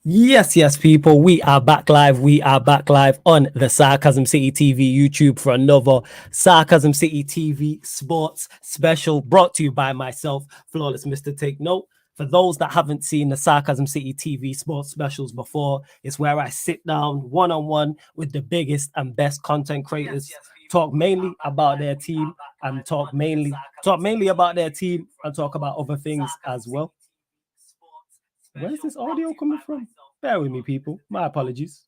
Yes, people. We are back live. We are back live on the Sarcasm City TV YouTube for another Sarcasm City TV sports special brought to you by myself, Flawless Mr. Take Note. For those that haven't seen the Sarcasm City TV sports specials before, it's where I sit down one on one with the biggest and best content creators, talk mainly about their team and talk mainly about their team and talk about other things as well. Where's this audio coming from? Bear with me, people. My apologies.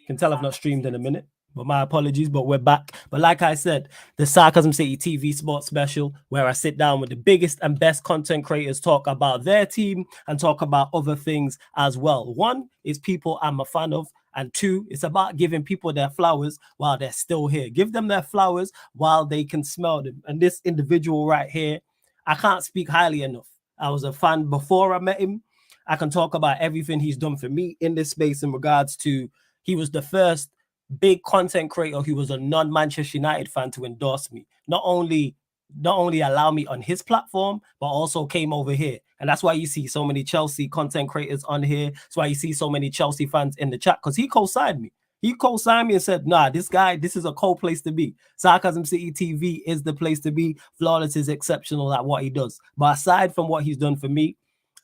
Can tell I've not streamed in a minute, but my apologies. But we're back. But like I said, the Sarcasm City TV Sports Special, where I sit down with the biggest and best content creators, talk about their team and talk about other things as well. One is people I'm a fan of. And two, it's about giving people their flowers while they're still here. Give them their flowers while they can smell them. And this individual right here, I can't speak highly enough. I was a fan before I met him. I can talk about everything he's done for me in this space in regards to he was the first big content creator who was a non-Manchester United fan to endorse me. Not only allow me on his platform, but also came over here. And that's why you see so many Chelsea content creators on here. That's why you see so many Chelsea fans in the chat, because he co-signed me. He co-signed me and said, nah, this is a cool place to be. Sarcasm City TV is the place to be. Flawless is exceptional at what he does. But aside from what he's done for me,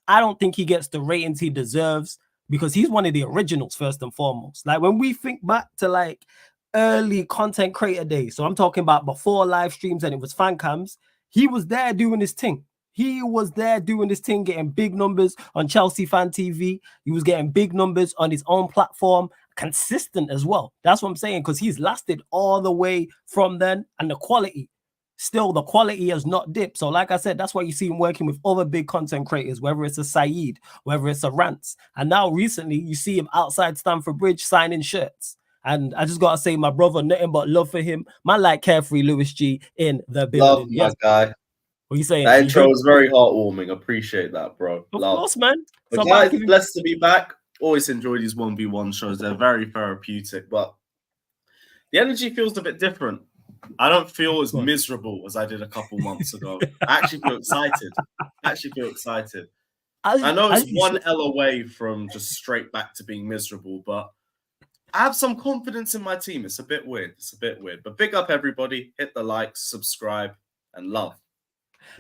I don't think he gets the ratings he deserves because he's one of the originals first and foremost. Like when we think back to like early content creator days, so I'm talking about before live streams and it was fan cams, he was there doing his thing. He was there doing this thing, getting big numbers on Chelsea Fan TV. He was getting big numbers on his own platform, consistent as well. That's what I'm saying, because he's lasted all the way from then, and the quality has not dipped. So like I said, that's why you see him working with other big content creators, whether it's a Saeed, whether it's a Rants. And now recently you see him outside Stamford Bridge signing shirts. And I just got to say, my brother, nothing but love for him. Man like Carefree Lewis G in the Love, building. my Yes. guy. What are you saying? That You intro good? was very heartwarming. Appreciate that, bro. Of Love. course, man. But So about guys, giving blessed to be back. Always enjoy these 1v1 shows. They're very therapeutic, but the energy feels a bit different. I don't feel as miserable as I did a couple months ago. I actually feel excited. I know it's one L away from just straight back to being miserable, but I have some confidence in my team. It's a bit weird. But big up everybody. Hit the like, subscribe, and love.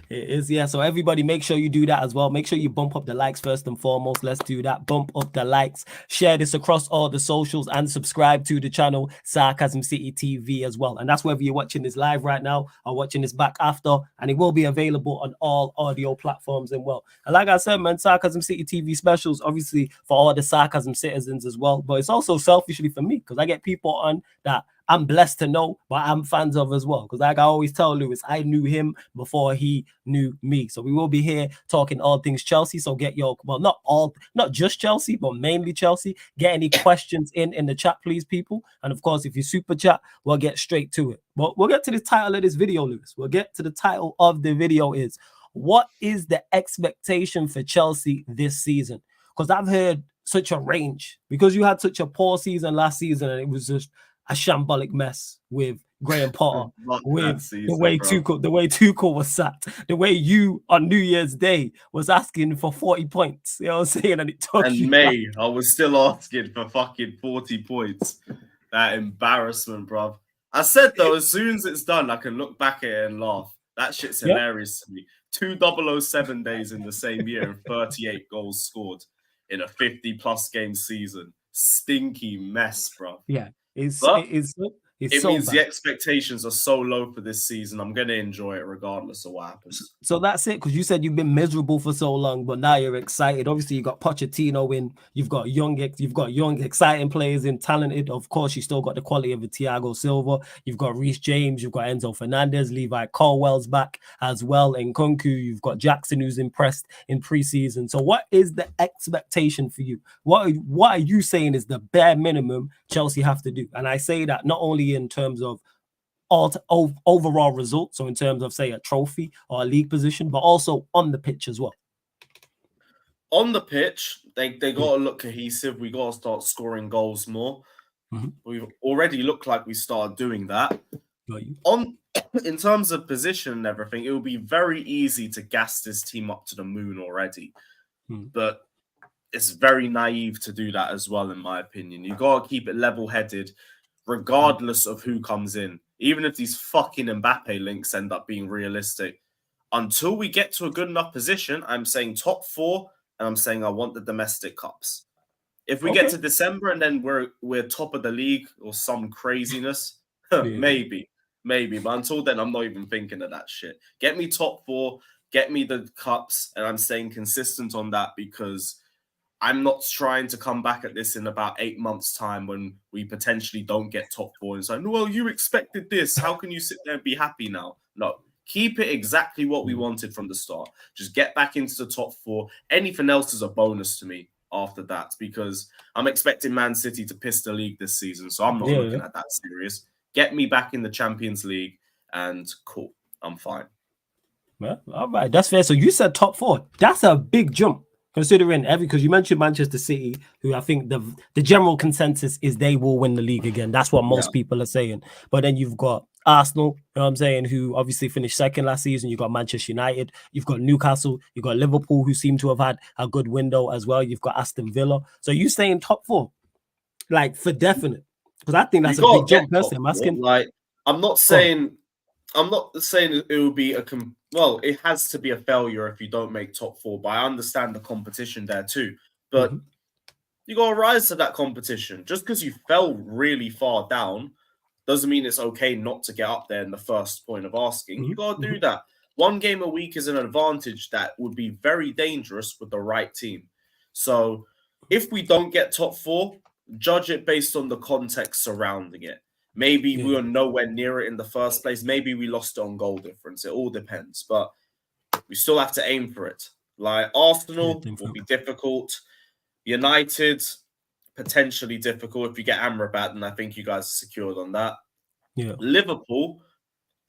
It is, yeah. So everybody, make sure you do that as well. Make sure you bump up the likes first and foremost. Let's do that. Bump up the likes. Share this across all the socials and subscribe to the channel Sarcasm City TV as well. And that's whether you're watching this live right now or watching this back after. And it will be available on all audio platforms as well. And like I said, man, Sarcasm City TV specials, obviously for all the Sarcasm citizens as well. But it's also selfishly for me because I get people on that I'm blessed to know, but I'm fans of as well. Because like I always tell Lewis, I knew him before he knew me. So we will be here talking all things Chelsea. So get your, well, not just Chelsea, but mainly Chelsea. Get any questions in the chat, please, people. And of course, if you super chat, we'll get straight to it. But we'll get to the title of this video, Lewis. We'll get to the title of the video is, what is the expectation for Chelsea this season? Because I've heard such a range. Because you had such a poor season last season and it was just a shambolic mess with Graham Potter, with the way Tuchel was sacked, the way you on New Year's Day was asking for 40 points. You know what I'm saying? And it took I was still asking for fucking 40 points. That embarrassment, bro. I said though, as soon as it's done, I can look back at it and laugh. That shit's hilarious to me. 2007 days in the same year and 38 goals scored in a 50+ game season. Stinky mess, bro. Yeah. It means the expectations are so low for this season. I'm going to enjoy it regardless of what happens. So that's it, because you said you've been miserable for so long, but now you're excited. Obviously, you got Pochettino in. You've got young, exciting players in, talented. Of course, you still got the quality of a Thiago Silva. You've got Reece James. You've got Enzo Fernandez. Levi Colwell's back as well. In Kunku, you've got Jackson, who's impressed in preseason. So what is the expectation for you? What are you saying is the bare minimum Chelsea have to do? And I say that not only in terms of overall results, so in terms of, say, a trophy or a league position, but also on the pitch as well. On the pitch, they got to look cohesive. We got to start scoring goals more. Mm-hmm. We've already looked like we started doing that. In terms of position and everything, it will be very easy to gas this team up to the moon already. But it's very naive to do that as well, in my opinion. You got to keep it level-headed, regardless of who comes in. Even if these fucking Mbappe links end up being realistic. Until we get to a good enough position, I'm saying top 4, and I'm saying I want the domestic cups. If we get to December and then we're top of the league or some craziness, maybe. But until then, I'm not even thinking of that shit. Get me top 4, get me the cups, and I'm staying consistent on that because I'm not trying to come back at this in about 8 months' time when we potentially don't get top 4 and say, well, you expected this. How can you sit there and be happy now? No. Keep it exactly what we wanted from the start. Just get back into the top 4. Anything else is a bonus to me after that because I'm expecting Man City to piss the league this season, so I'm not looking at that serious. Get me back in the Champions League and cool. I'm fine. Well, all right, that's fair. So you said top 4. That's a big jump. Considering because you mentioned Manchester City, who I think the general consensus is they will win the league again. That's what most people are saying. But then you've got Arsenal, you know what I'm saying, who obviously finished second last season. You've got Manchester United, you've got Newcastle, you've got Liverpool, who seem to have had a good window as well. You've got Aston Villa. So you saying top 4, like for definite? Because I think that's a big jump. Personally, I'm asking. Like, I'm not saying it will be well, it has to be a failure if you don't make top 4, but I understand the competition there too. But you got to rise to that competition. Just because you fell really far down doesn't mean it's okay not to get up there in the first point of asking. You got to do that. 1 game a week is an advantage that would be very dangerous with the right team. So if we don't get top 4, judge it based on the context surrounding it. Maybe we were nowhere near it in the first place. Maybe we lost it on goal difference. It all depends. But we still have to aim for it. Like Arsenal will be difficult. United, potentially difficult. If you get Amrabat, then I think you guys are secured on that. Yeah. Liverpool,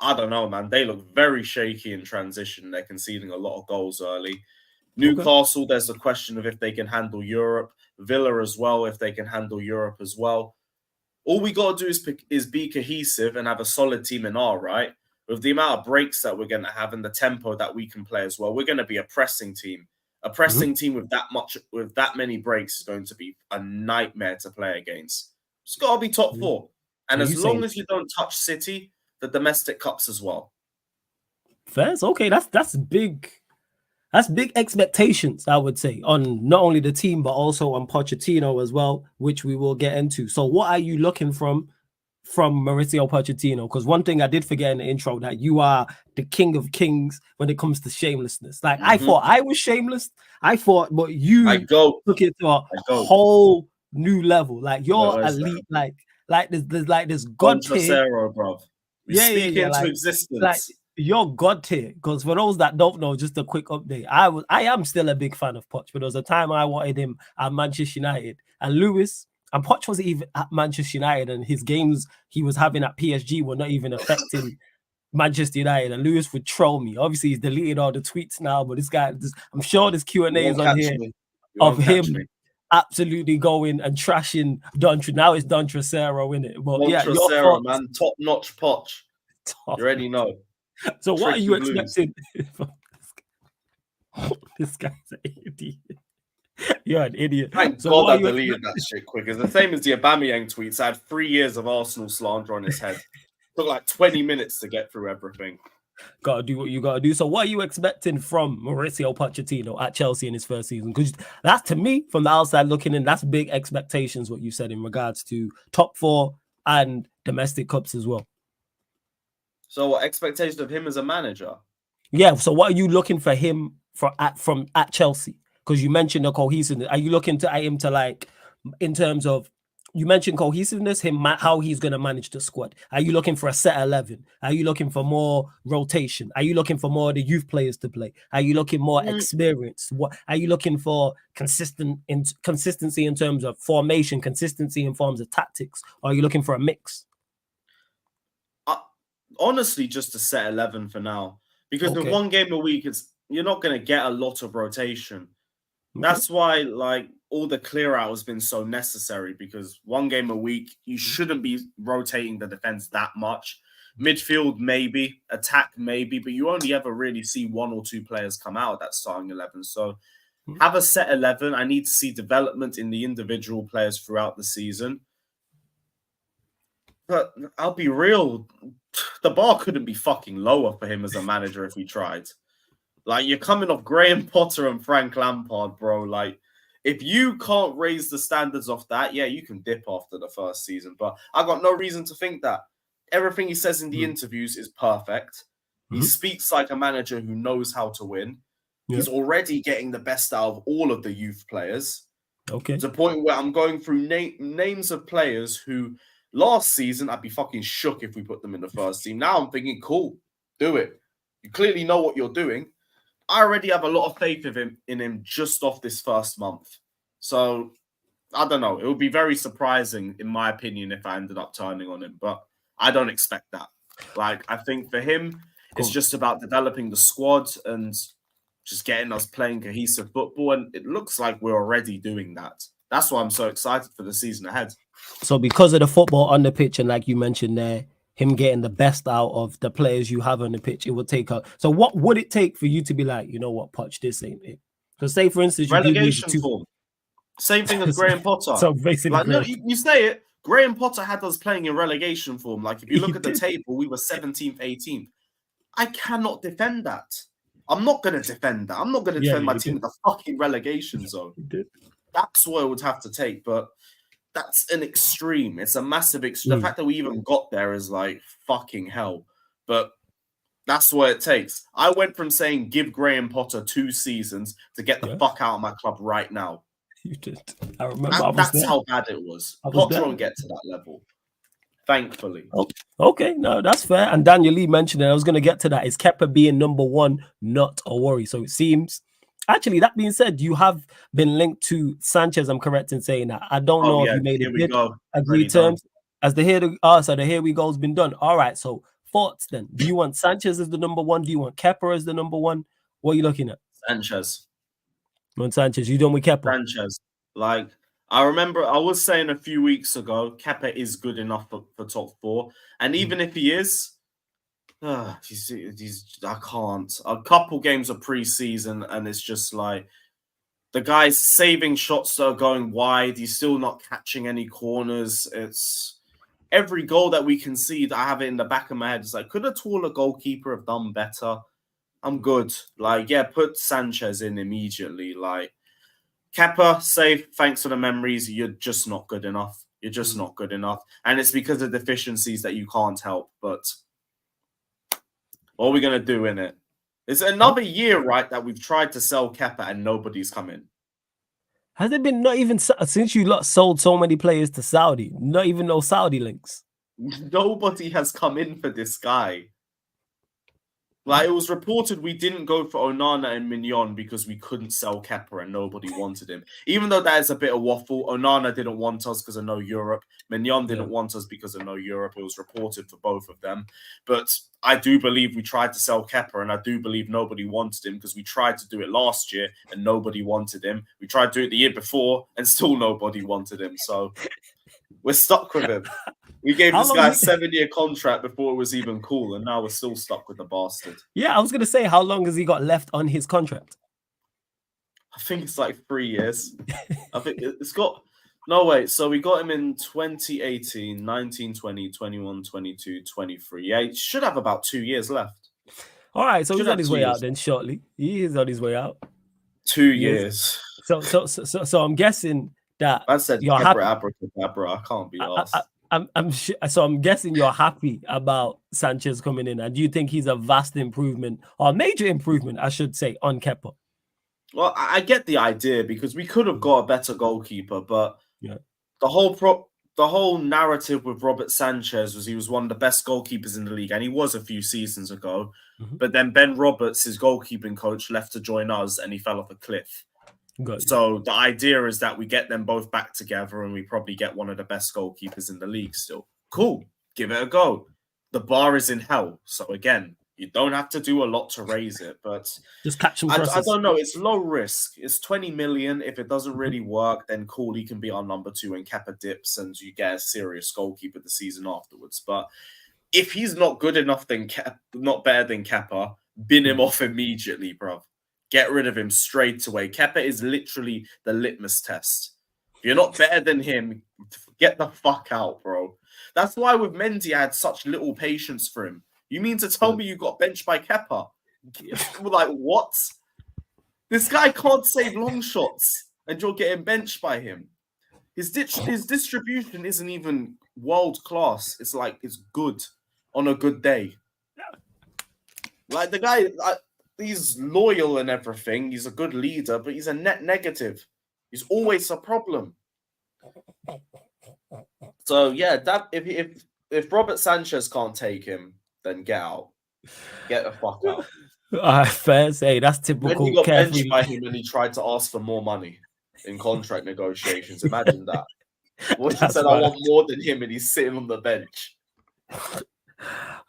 I don't know, man. They look very shaky in transition. They're conceding a lot of goals early. Newcastle, there's a question of if they can handle Europe. Villa as well, if they can handle Europe as well. All we got to do is be cohesive and have a solid team in R, right? With the amount of breaks that we're going to have and the tempo that we can play as well, we're going to be a pressing team. A pressing team with that many breaks is going to be a nightmare to play against. It's got to be top 4. And as long as you don't touch City, the domestic cups as well. Fair. Okay, that's big. That's big expectations, I would say, on not only the team, but also on Pochettino as well, which we will get into. So what are you looking from Mauricio Pochettino? Because one thing I did forget in the intro, that you are the king of kings when it comes to shamelessness. Like, I thought I was shameless. I thought, but you took it to a whole new level. Like, you're elite. Like there's God tier. Bro. We speak into existence. Like, you're God tier, because for those that don't know, just a quick update. I am still a big fan of Poch, but there was a time I wanted him at Manchester United, and Lewis and Poch wasn't even at Manchester United, and his games he was having at PSG were not even affecting Manchester United. And Lewis would troll me. Obviously, he's deleted all the tweets now, but this guy, I'm sure there's Q&A is on here of him absolutely going and trashing Dontra. Now it's Don Trocero, in it. But yeah, your thoughts, man, top notch Poch. You already know. So what are you expecting from this guy's an idiot. You're an idiot. Thank God I deleted that shit quick. It's the same as the Aubameyang tweets. I had 3 years of Arsenal slander on his head. Took like 20 minutes to get through everything. Gotta do what you gotta do. So what are you expecting from Mauricio Pochettino at Chelsea in his first season? Because that's, to me, from the outside looking in, that's big expectations, what you said in regards to top 4 and domestic cups as well. So what expectations of him as a manager? Yeah, so what are you looking for him from Chelsea? Because you mentioned the cohesiveness. Are you looking to him to, like, in terms of, you mentioned cohesiveness, how he's going to manage the squad? Are you looking for a set 11? Are you looking for more rotation? Are you looking for more of the youth players to play? Are you looking more experience? What are you looking for? Consistency in terms of formation, consistency in forms of tactics? Or are you looking for a mix? Honestly, just a set 11 for now. Because with 1 game a week, you're not going to get a lot of rotation. That's why, like, all the clear out has been so necessary, because 1 game a week, you shouldn't be rotating the defense that much. Midfield, maybe. Attack, maybe. But you only ever really see 1 or 2 players come out of that starting 11. So Have a set 11. I need to see development in the individual players throughout the season. But I'll be real, the bar couldn't be fucking lower for him as a manager if we tried. Like, you're coming off Graham Potter and Frank Lampard, bro. Like, if you can't raise the standards off that, yeah, you can dip after the first season. But I got no reason to think that. Everything he says in the interviews is perfect. He speaks like a manager who knows how to win. He's already getting the best out of all of the youth players. Okay. To the point where I'm going through names of players who last season I'd be fucking shook if we put them in the first team. Now I'm thinking, cool, do it. You clearly know what you're doing. I already have a lot of faith in him just off this first month. So, I don't know. It would be very surprising, in my opinion, if I ended up turning on him. But I don't expect that. Like, I think for him, it's just about developing the squad and just getting us playing cohesive football. And it looks like we're already doing that. That's why I'm so excited for the season ahead. So because of the football on the pitch, and like you mentioned there, him getting the best out of the players you have on the pitch, it will take a. So what would it take for you to be like, you know what, Poch, this ain't it? So say, for instance, you relegation form. Same thing as Graham Potter. So basically, like, no, you say it. Graham Potter had us playing in relegation form. Like, if you look at the table, we were 17th, 18th. I cannot defend that. I'm not going to defend that. I'm not going to defend my team in the fucking relegation zone. That's what it would have to take. But that's an extreme. It's a massive extreme. The fact that we even got there is like fucking hell. But that's what it takes. I went from saying give Graham Potter 2 seasons to get the fuck out of my club right now. You did. I remember. That's how bad it was. Potter won't get to that level. Thankfully. Oh, okay, no, that's fair. And Daniel Lee mentioned it. I was going to get to that. Is Kepa being number 1 not a worry? So it seems. Actually, that being said, you have been linked to Sanchez. I'm correct in saying that. I don't know if you made a bid, agreed terms, as the here we go's been done. All right. So thoughts then? Do you want Sanchez as the number 1? Do you want Kepa as the number 1? What are you looking at? Sanchez. You want Sanchez? You done with Kepa? Sanchez. Like, I remember I was saying a few weeks ago, Kepa is good enough for top 4, and even if he is. I can't. A couple games of preseason, and it's just like the guy's saving shots that are going wide. He's still not catching any corners. It's every goal that we concede. I have it in the back of my head. It's like, could a taller goalkeeper have done better? I'm good. Like, yeah, put Sanchez in immediately. Like, Kepa, safe. Thanks for the memories. You're just not good enough. You're just not good enough, and it's because of deficiencies that you can't help. But what are we going to do in it? It's another year, right, that we've tried to sell Kepa and nobody's come in. Has it been not even since you lot sold so many players to Saudi? Not even no Saudi links. Nobody has come in for this guy. Like, it was reported we didn't go for Onana and Mignon because we couldn't sell Kepa and nobody wanted him. Even though that is a bit of waffle, Onana didn't want us because of no Europe. Mignon didn't want us because of no Europe. It was reported for both of them. But I do believe we tried to sell Kepa, and I do believe nobody wanted him because we tried to do it last year and nobody wanted him. We tried to do it the year before and still nobody wanted him. So we're stuck with him. We gave this guy a 7-year contract before it was even cool, and now we're still stuck with the bastard. Yeah, I was going to say, how long has he got left on his contract? I think it's like 3 years. I think it's got... No, wait. So we got him in 2018, 19, 20, 21, 22, 23. Yeah, he should have about 2 years left. All right, so he's on his way out then shortly. He is on his way out. 2 years. So I'm guessing that I said you're happy. Abracadabra. I can't be asked. I'm guessing you're happy about Sanchez coming in, and do you think he's a vast improvement or major improvement, I should say, on Kepa? Well, I get the idea because we could have got a better goalkeeper, but the whole narrative with Robert Sanchez was he was one of the best goalkeepers in the league, and he was a few seasons ago. But then Ben Roberts, his goalkeeping coach, left to join us, and he fell off a cliff. So the idea is that we get them both back together and we probably get one of the best goalkeepers in the league still. Cool. Give it a go. The bar is in hell. So again, you don't have to do a lot to raise it, but just catch some I don't know. It's low risk. It's 20 million. If it doesn't really work, then cool. He can be our number 2 and Kepa dips and you get a serious goalkeeper the season afterwards. But if he's not good enough, then not better than Kepa, bin him off immediately, bro. Get rid of him straight away. Kepa is literally the litmus test. If you're not better than him, get the fuck out, bro. That's why with Mendy, I had such little patience for him. You mean to tell me you got benched by Kepa? Like, what? This guy can't save long shots, and you're getting benched by him. His distribution isn't even world class. It's like it's good on a good day. Like the guy, he's loyal and everything. He's a good leader, but he's a net negative. He's always a problem. So yeah, that if Robert Sanchez can't take him, then get out. Get the fuck out. Fair say that's typical. When he got benched by him and he tried to ask for more money in contract negotiations, imagine that. What he said, I want more than him, and he's sitting on the bench.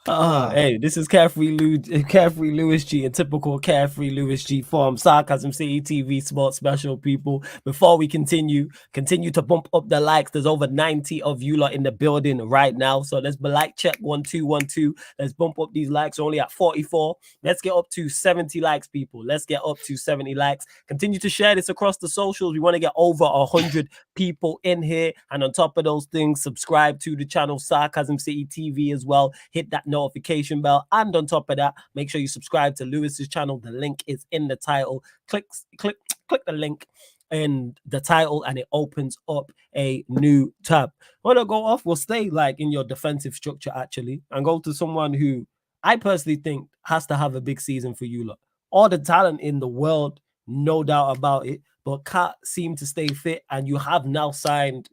Hey, this is Carefree Lewis G, a typical Carefree Lewis G form. Sarcasm City TV Sports Special, people. Before we continue to bump up the likes. There's over 90 of you lot in the building right now. So let's be like check 1 2 1 2. Let's bump up these likes. We're only at 44. Let's get up to 70 likes, people. Let's get up to 70 likes. Continue to share this across the socials. We want to get over 100 people in here. And on top of those things, subscribe to the channel Sarcasm City TV as well. Hit that notification bell, and on top of that, make sure you subscribe to Lewis's channel. The link is in the title. Click the link in the title and it opens up a new tab. Want to go off? We'll stay like in your defensive structure actually and go to someone who I personally think has to have a big season for you lot. All the talent in the world, no doubt about it, but can't seem to stay fit, and you have now signed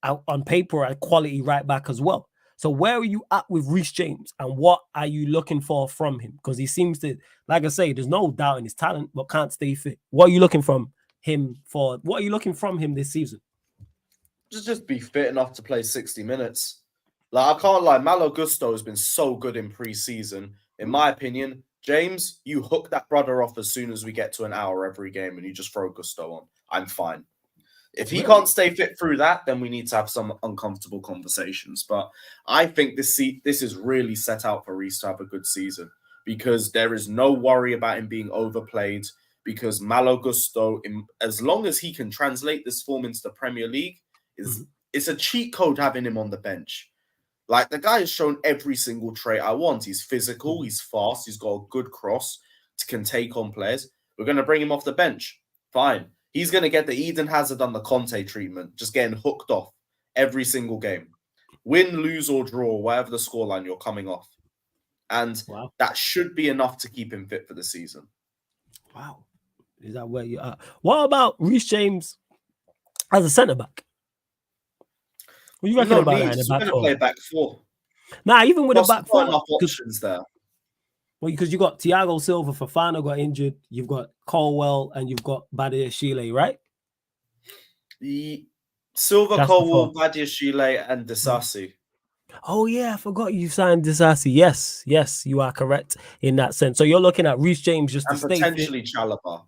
out on paper a quality right back as well. So where are you at with Reece James, and what are you looking for from him? Because he seems to, like I say, there's no doubt in his talent, but can't stay fit. What are you looking from him for? What are you looking from him this season? Just be fit enough to play 60 minutes. Like, I can't lie, Malo Gusto has been so good in pre-season. In my opinion, James, you hook that brother off as soon as we get to an hour every game and you just throw Gusto on. I'm fine. If he can't stay fit through that, then we need to have some uncomfortable conversations. But I think this is really set out for Reece to have a good season, because there is no worry about him being overplayed, because Malo Gusto, as long as he can translate this form into the Premier League, it's a cheat code having him on the bench. Like, the guy has shown every single trait I want. He's physical, he's fast, he's got a good cross, can take on players. We're going to bring him off the bench. Fine. He's going to get the Eden Hazard and the Conte treatment, just getting hooked off every single game. Win, lose, or draw, whatever the scoreline, you're coming off. And that should be enough to keep him fit for the season. Wow. Is that where you are? What about Reece James as a centre-back? What do you reckon about that in the back four? Play back four. Nah, even with a back four. Enough options there. Well, because you got Thiago Silva, Fofana got injured, you've got Colwell, and you've got Badiashile, right? Silva, Colwell, Badiashile, and Disasi. Oh yeah, I forgot you signed Disasi. Yes, you are correct in that sense. So you're looking at Reece James just to stay fit. Potentially Chalobah.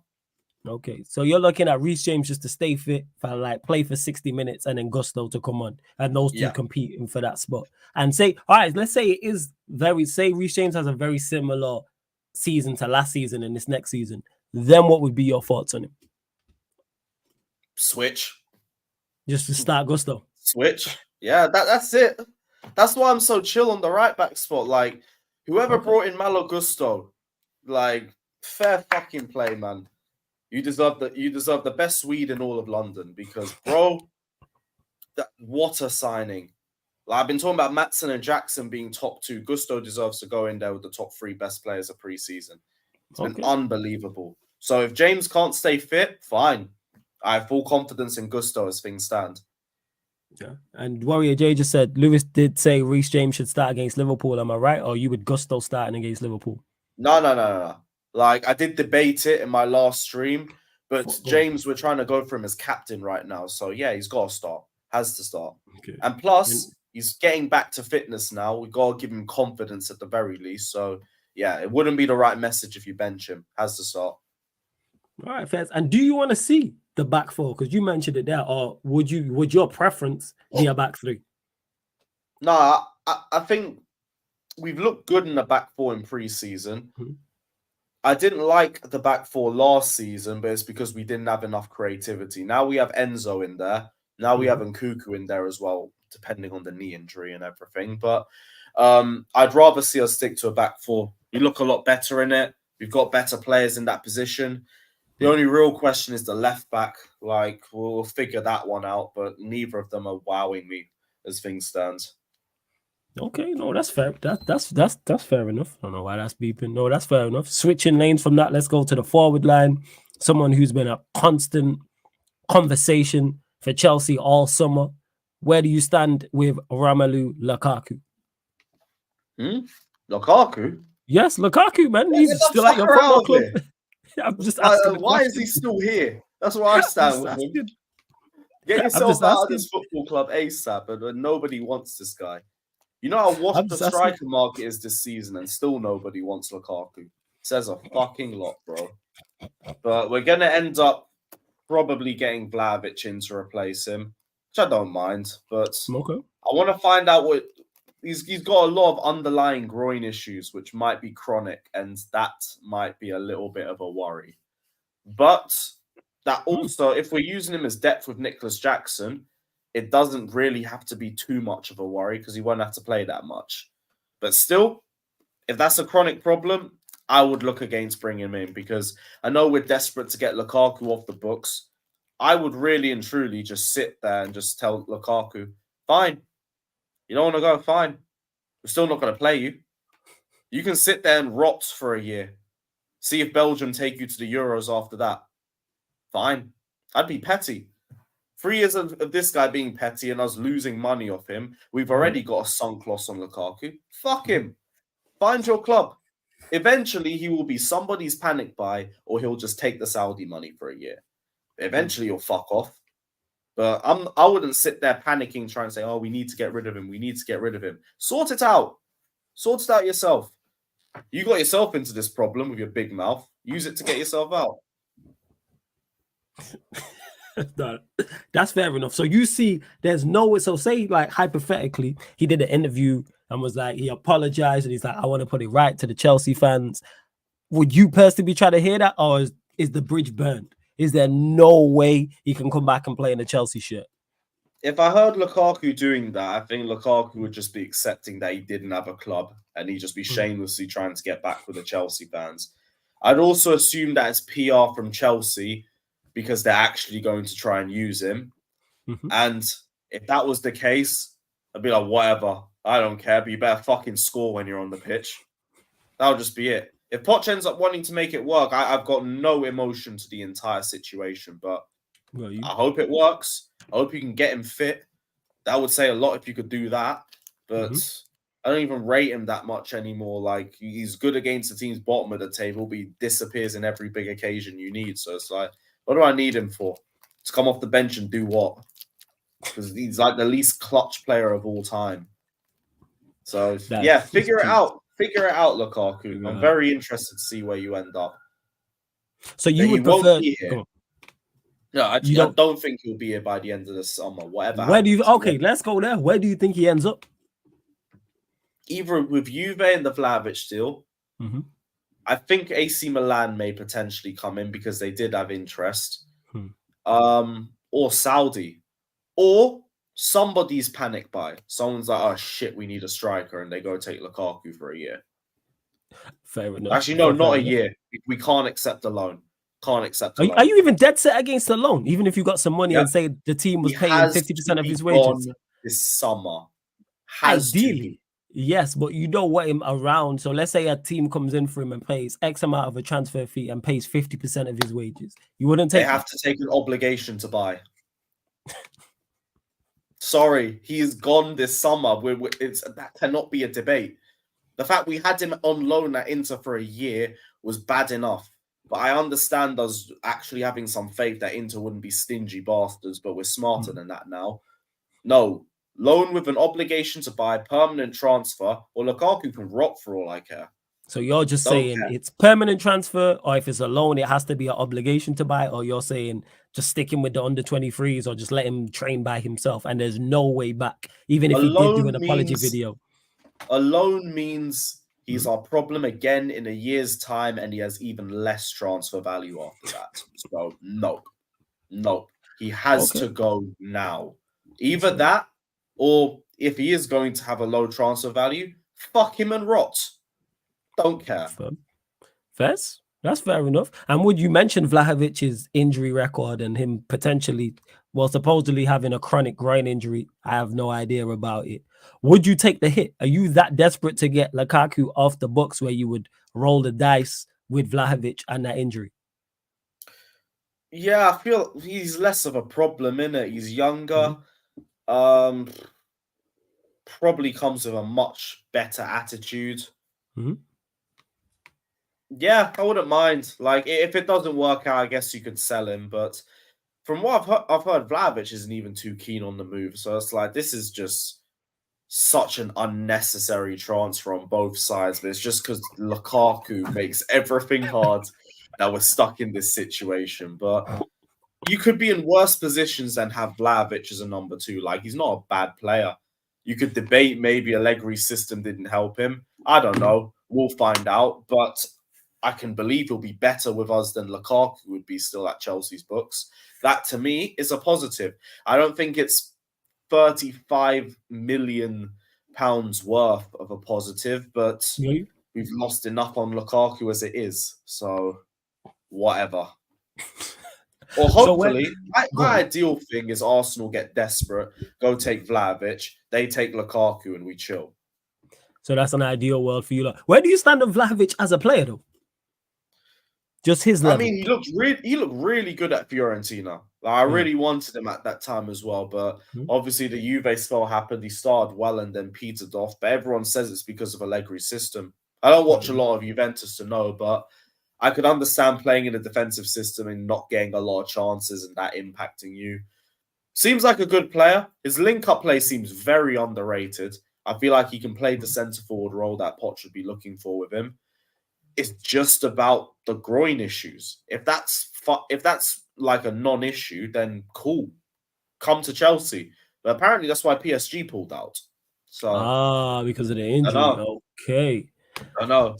Okay, so you're looking at Reece James just to stay fit, for like play for 60 minutes, and then Gusto to come on, and those two competing for that spot. And say, all right, let's say it is say Reece James has a very similar season to last season and this next season. Then what would be your thoughts on him? Switch. Just to start Gusto. Switch. Yeah, that's it. That's why I'm so chill on the right back spot. Like, whoever brought in Malo Gusto, like, fair fucking play, man. You deserve the best Swede in all of London, because, bro, what a signing. Like, I've been talking about Maatsen and Jackson being top two. Gusto deserves to go in there with the top 3 best players of pre-season. It's been unbelievable. So if James can't stay fit, fine. I have full confidence in Gusto as things stand. Yeah. And Warrior J just said, Lewis did say Reece James should start against Liverpool. Am I right? Or you with Gusto starting against Liverpool? No. Like, I did debate it in my last stream, but James, we're trying to go for him as captain right now. So, yeah, he's got to start. Has to start. Okay. And plus, he's getting back to fitness now. We've got to give him confidence at the very least. So, yeah, it wouldn't be the right message if you bench him. Has to start. All right, Fez. And do you want to see the back four? Because you mentioned it there. Or would your preference be a back three? No, I think we've looked good in the back four in pre-season. I didn't like the back four last season, but it's because we didn't have enough creativity. Now we have Enzo in there. Now we have Nkuku in there as well, depending on the knee injury and everything. But I'd rather see us stick to a back four. We look a lot better in it. We've got better players in that position. The only real question is the left back. Like, we'll figure that one out, but neither of them are wowing me as things stand. Okay, no, that's fair. That's fair enough. I don't know why that's beeping. No, that's fair enough. Switching lanes from that, let's go to the forward line. Someone who's been a constant conversation for Chelsea all summer. Where do you stand with Romelu Lukaku? Lukaku? Yes, Lukaku, man. He's still at your football club. I'm just asking. Why is he still here? That's what I stand with him. Get yourself out of this football club ASAP, and nobody wants this guy. You know how washed the striker market is this season, and still nobody wants Lukaku. Says a fucking lot, bro. But we're gonna end up probably getting Vlahovic in to replace him, which I don't mind. But I want to find out what he's got. A lot of underlying groin issues, which might be chronic, and that might be a little bit of a worry. But that also, if we're using him as depth with Nicholas Jackson, it doesn't really have to be too much of a worry because he won't have to play that much. But still, if that's a chronic problem, I would look against bringing him in because I know we're desperate to get Lukaku off the books. I would really and truly just sit there and just tell Lukaku, fine. You don't want to go? Fine. We're still not going to play you. You can sit there and rot for a year. See if Belgium take you to the Euros after that. Fine. I'd be petty. 3 years of this guy being petty and us losing money off him, we've already got a sunk loss on Lukaku. Fuck him. Find your club. Eventually, he will be somebody's panic buy or he'll just take the Saudi money for a year. Eventually, he'll fuck off. But I wouldn't sit there panicking trying to say, oh, we need to get rid of him. We need to get rid of him. Sort it out. Sort it out yourself. You got yourself into this problem with your big mouth. Use it to get yourself out. No, that's fair enough. So you see, there's no way. So say, like, hypothetically, he did an interview and was like, he apologized and he's like, I want to put it right to the Chelsea fans. Would you personally be trying to hear that, or is the bridge burned? Is there no way he can come back and play in the Chelsea shirt? If I heard Lukaku doing that, I think Lukaku would just be accepting that he didn't have a club and he'd just be shamelessly trying to get back with the Chelsea fans. I'd also assume that it's PR from Chelsea because they're actually going to try and use him. And if that was the case, I'd be like, whatever. I don't care, but you better fucking score when you're on the pitch. That'll just be it. If Poch ends up wanting to make it work, I've got no emotion to the entire situation, but I hope it works. I hope you can get him fit. That would say a lot if you could do that, but I don't even rate him that much anymore. Like, he's good against the team's bottom of the table, but he disappears in every big occasion you need. So it's like, what do I need him for? To come off the bench and do what? Because he's like the least clutch player of all time. So, figure it out. Figure it out, Lukaku. I'm very interested to see where you end up. So you would prefer... No, I don't think he'll be here by the end of the summer. Whatever. Where do you... Okay, let's go there. Where do you think he ends up? Either with Juve and the Vlahovic deal. I think AC Milan may potentially come in because they did have interest. Or Saudi. Or somebody's panic buy. Someone's like, oh shit, we need a striker, and they go take Lukaku for a year. Fair enough. Actually, no, not a year. We can't accept a loan. Can't accept a loan. Are you even dead set against the loan? Even if you got some money and say the team was paying 50% of his wages? This summer. Ideally. Yes, but you don't want him around. So let's say a team comes in for him and pays X amount of a transfer fee and pays 50% of his wages. You wouldn't take... They have to take an obligation to buy. Sorry, he's gone this summer. That cannot be a debate. The fact we had him on loan at Inter for a year was bad enough. But I understand us actually having some faith that Inter wouldn't be stingy bastards, but we're smarter than that now. No, loan with an obligation to buy, permanent transfer, or Lukaku can rot for all I care. So you're just saying it's permanent transfer, or if it's a loan, it has to be an obligation to buy, or you're saying just sticking with the under-23s or just let him train by himself and there's no way back, even if he did do an apology video. A loan means He's our problem again in a year's time, and he has even less transfer value after that. So, nope. He has to go now. Either that, or if he is going to have a low transfer value, fuck him and rot. Don't care. Fairs? That's fair enough. And would you mention Vlahovic's injury record and him potentially, well, supposedly having a chronic groin injury? I have no idea about it. Would you take the hit? Are you that desperate to get Lukaku off the books where you would roll the dice with Vlahovic and that injury? Yeah, I feel he's less of a problem, innit? He's younger. Probably comes with a much better attitude. Yeah, I wouldn't mind. Like, if it doesn't work out, I guess you could sell him. But from what I've heard Vlahovic isn't even too keen on the move. So it's like, this is just such an unnecessary transfer on both sides. But it's just because Lukaku makes everything hard that we're stuck in this situation. But you could be in worse positions than have Vlahovic as a number 2. Like, he's not a bad player. You could debate maybe Allegri's system didn't help him. I don't know. We'll find out. But I can believe he'll be better with us than Lukaku would be still at Chelsea's books. That, to me, is a positive. I don't think it's £35 million worth of a positive, but we've lost enough on Lukaku as it is. So, whatever. Or hopefully, my ideal thing is Arsenal get desperate, go take Vlahovic, they take Lukaku, and we chill. So that's an ideal world for you. Where do you stand on Vlahovic as a player, though? Just his level. I mean, he looked really good at Fiorentina. Like, I really wanted him at that time as well, but obviously the Juve spell happened. He started well and then petered off. But everyone says it's because of Allegri's system. I don't watch a lot of Juventus to know, but I could understand playing in a defensive system and not getting a lot of chances and that impacting you. Seems like a good player. His link-up play seems very underrated. I feel like he can play the centre-forward role that Poch should be looking for with him. It's just about the groin issues. If that's like a non-issue, then cool. Come to Chelsea. But apparently that's why PSG pulled out. So because of the injury. Okay. I know.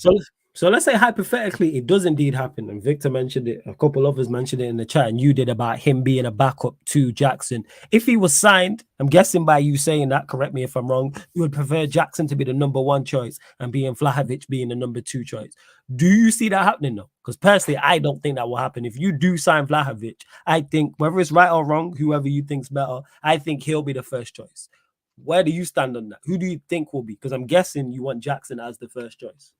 So let's say hypothetically it does indeed happen, and Victor mentioned it, a couple others mentioned it in the chat, and you did, about him being a backup to Jackson. If he was signed, I'm guessing by you saying that, correct me if I'm wrong, you would prefer Jackson to be the number 1 choice and being Vlahovic being the number 2 choice. Do you see that happening though? Because personally, I don't think that will happen. If you do sign Vlahovic, I think whether it's right or wrong, whoever you think's better, I think he'll be the first choice. Where do you stand on that? Who do you think will be? Because I'm guessing you want Jackson as the first choice.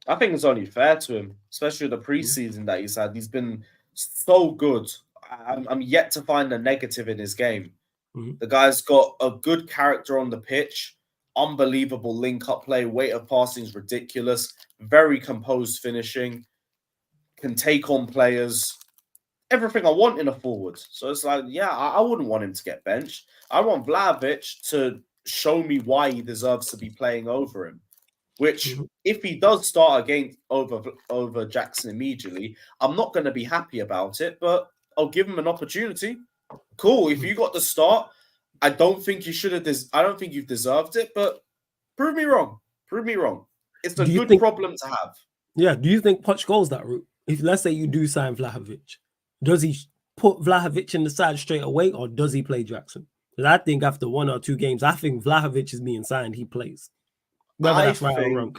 I think it's only fair to him, especially the preseason that he's had. He's been so good. I'm yet to find a negative in his game. The guy's got a good character on the pitch, unbelievable link-up play, weight of passing is ridiculous, very composed finishing, can take on players, everything I want in a forward. So it's like, yeah, I wouldn't want him to get benched. I want Vlahovic to show me why he deserves to be playing over him. Which, if he does start again over Jackson immediately, I'm not going to be happy about it, but I'll give him an opportunity. Cool. If you got the start, I don't think you should have. I don't think you've deserved it, but prove me wrong. Prove me wrong. It's a good problem to have. Yeah. Do you think Poch goes that route? If let's say you do sign Vlahovic, does he put Vlahovic in the side straight away, or does he play Jackson? Because I think after 1 or 2 games, I think Vlahovic is being signed. He plays. Whether that's right or wrong.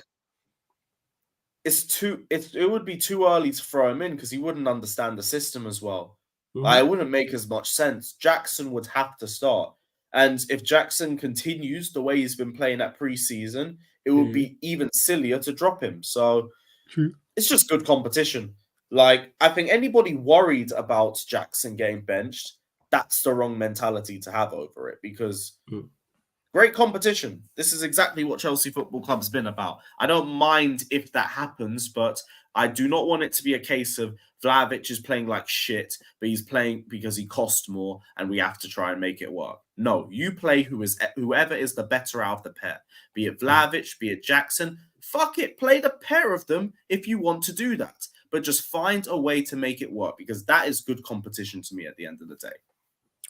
It would be too early to throw him in because he wouldn't understand the system as well. It wouldn't make as much sense. Jackson would have to start. And if Jackson continues the way he's been playing at preseason, it would be even sillier to drop him. So it's just good competition. Like, I think anybody worried about Jackson getting benched, that's the wrong mentality to have over it, because great competition. This is exactly what Chelsea Football Club's been about. I don't mind if that happens, but I do not want it to be a case of Vlahovic is playing like shit, but he's playing because he costs more and we have to try and make it work. No, you play whoever is the better out of the pair. Be it Vlahovic, be it Jackson. Fuck it, play the pair of them if you want to do that. But just find a way to make it work, because that is good competition to me at the end of the day.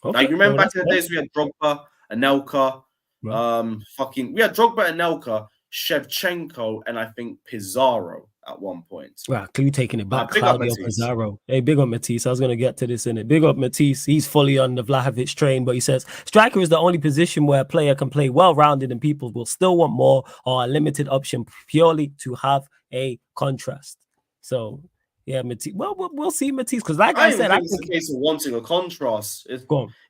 Okay. Like, you remember back in the days we had Drogba, Anelka, we had Drogba and Anelka Shevchenko, and I think Pizarro at one point. Right, you taking it back, Big up Claudio Matisse. Pizarro. Hey, big up Matisse. I was going to get to this in it. Big up Matisse. He's fully on the Vlahovic train, but he says striker is the only position where a player can play well-rounded and people will still want more or a limited option purely to have a contrast. So, yeah, Matisse. Well, we'll see Matisse because, like I said, I think it's a case of wanting a contrast.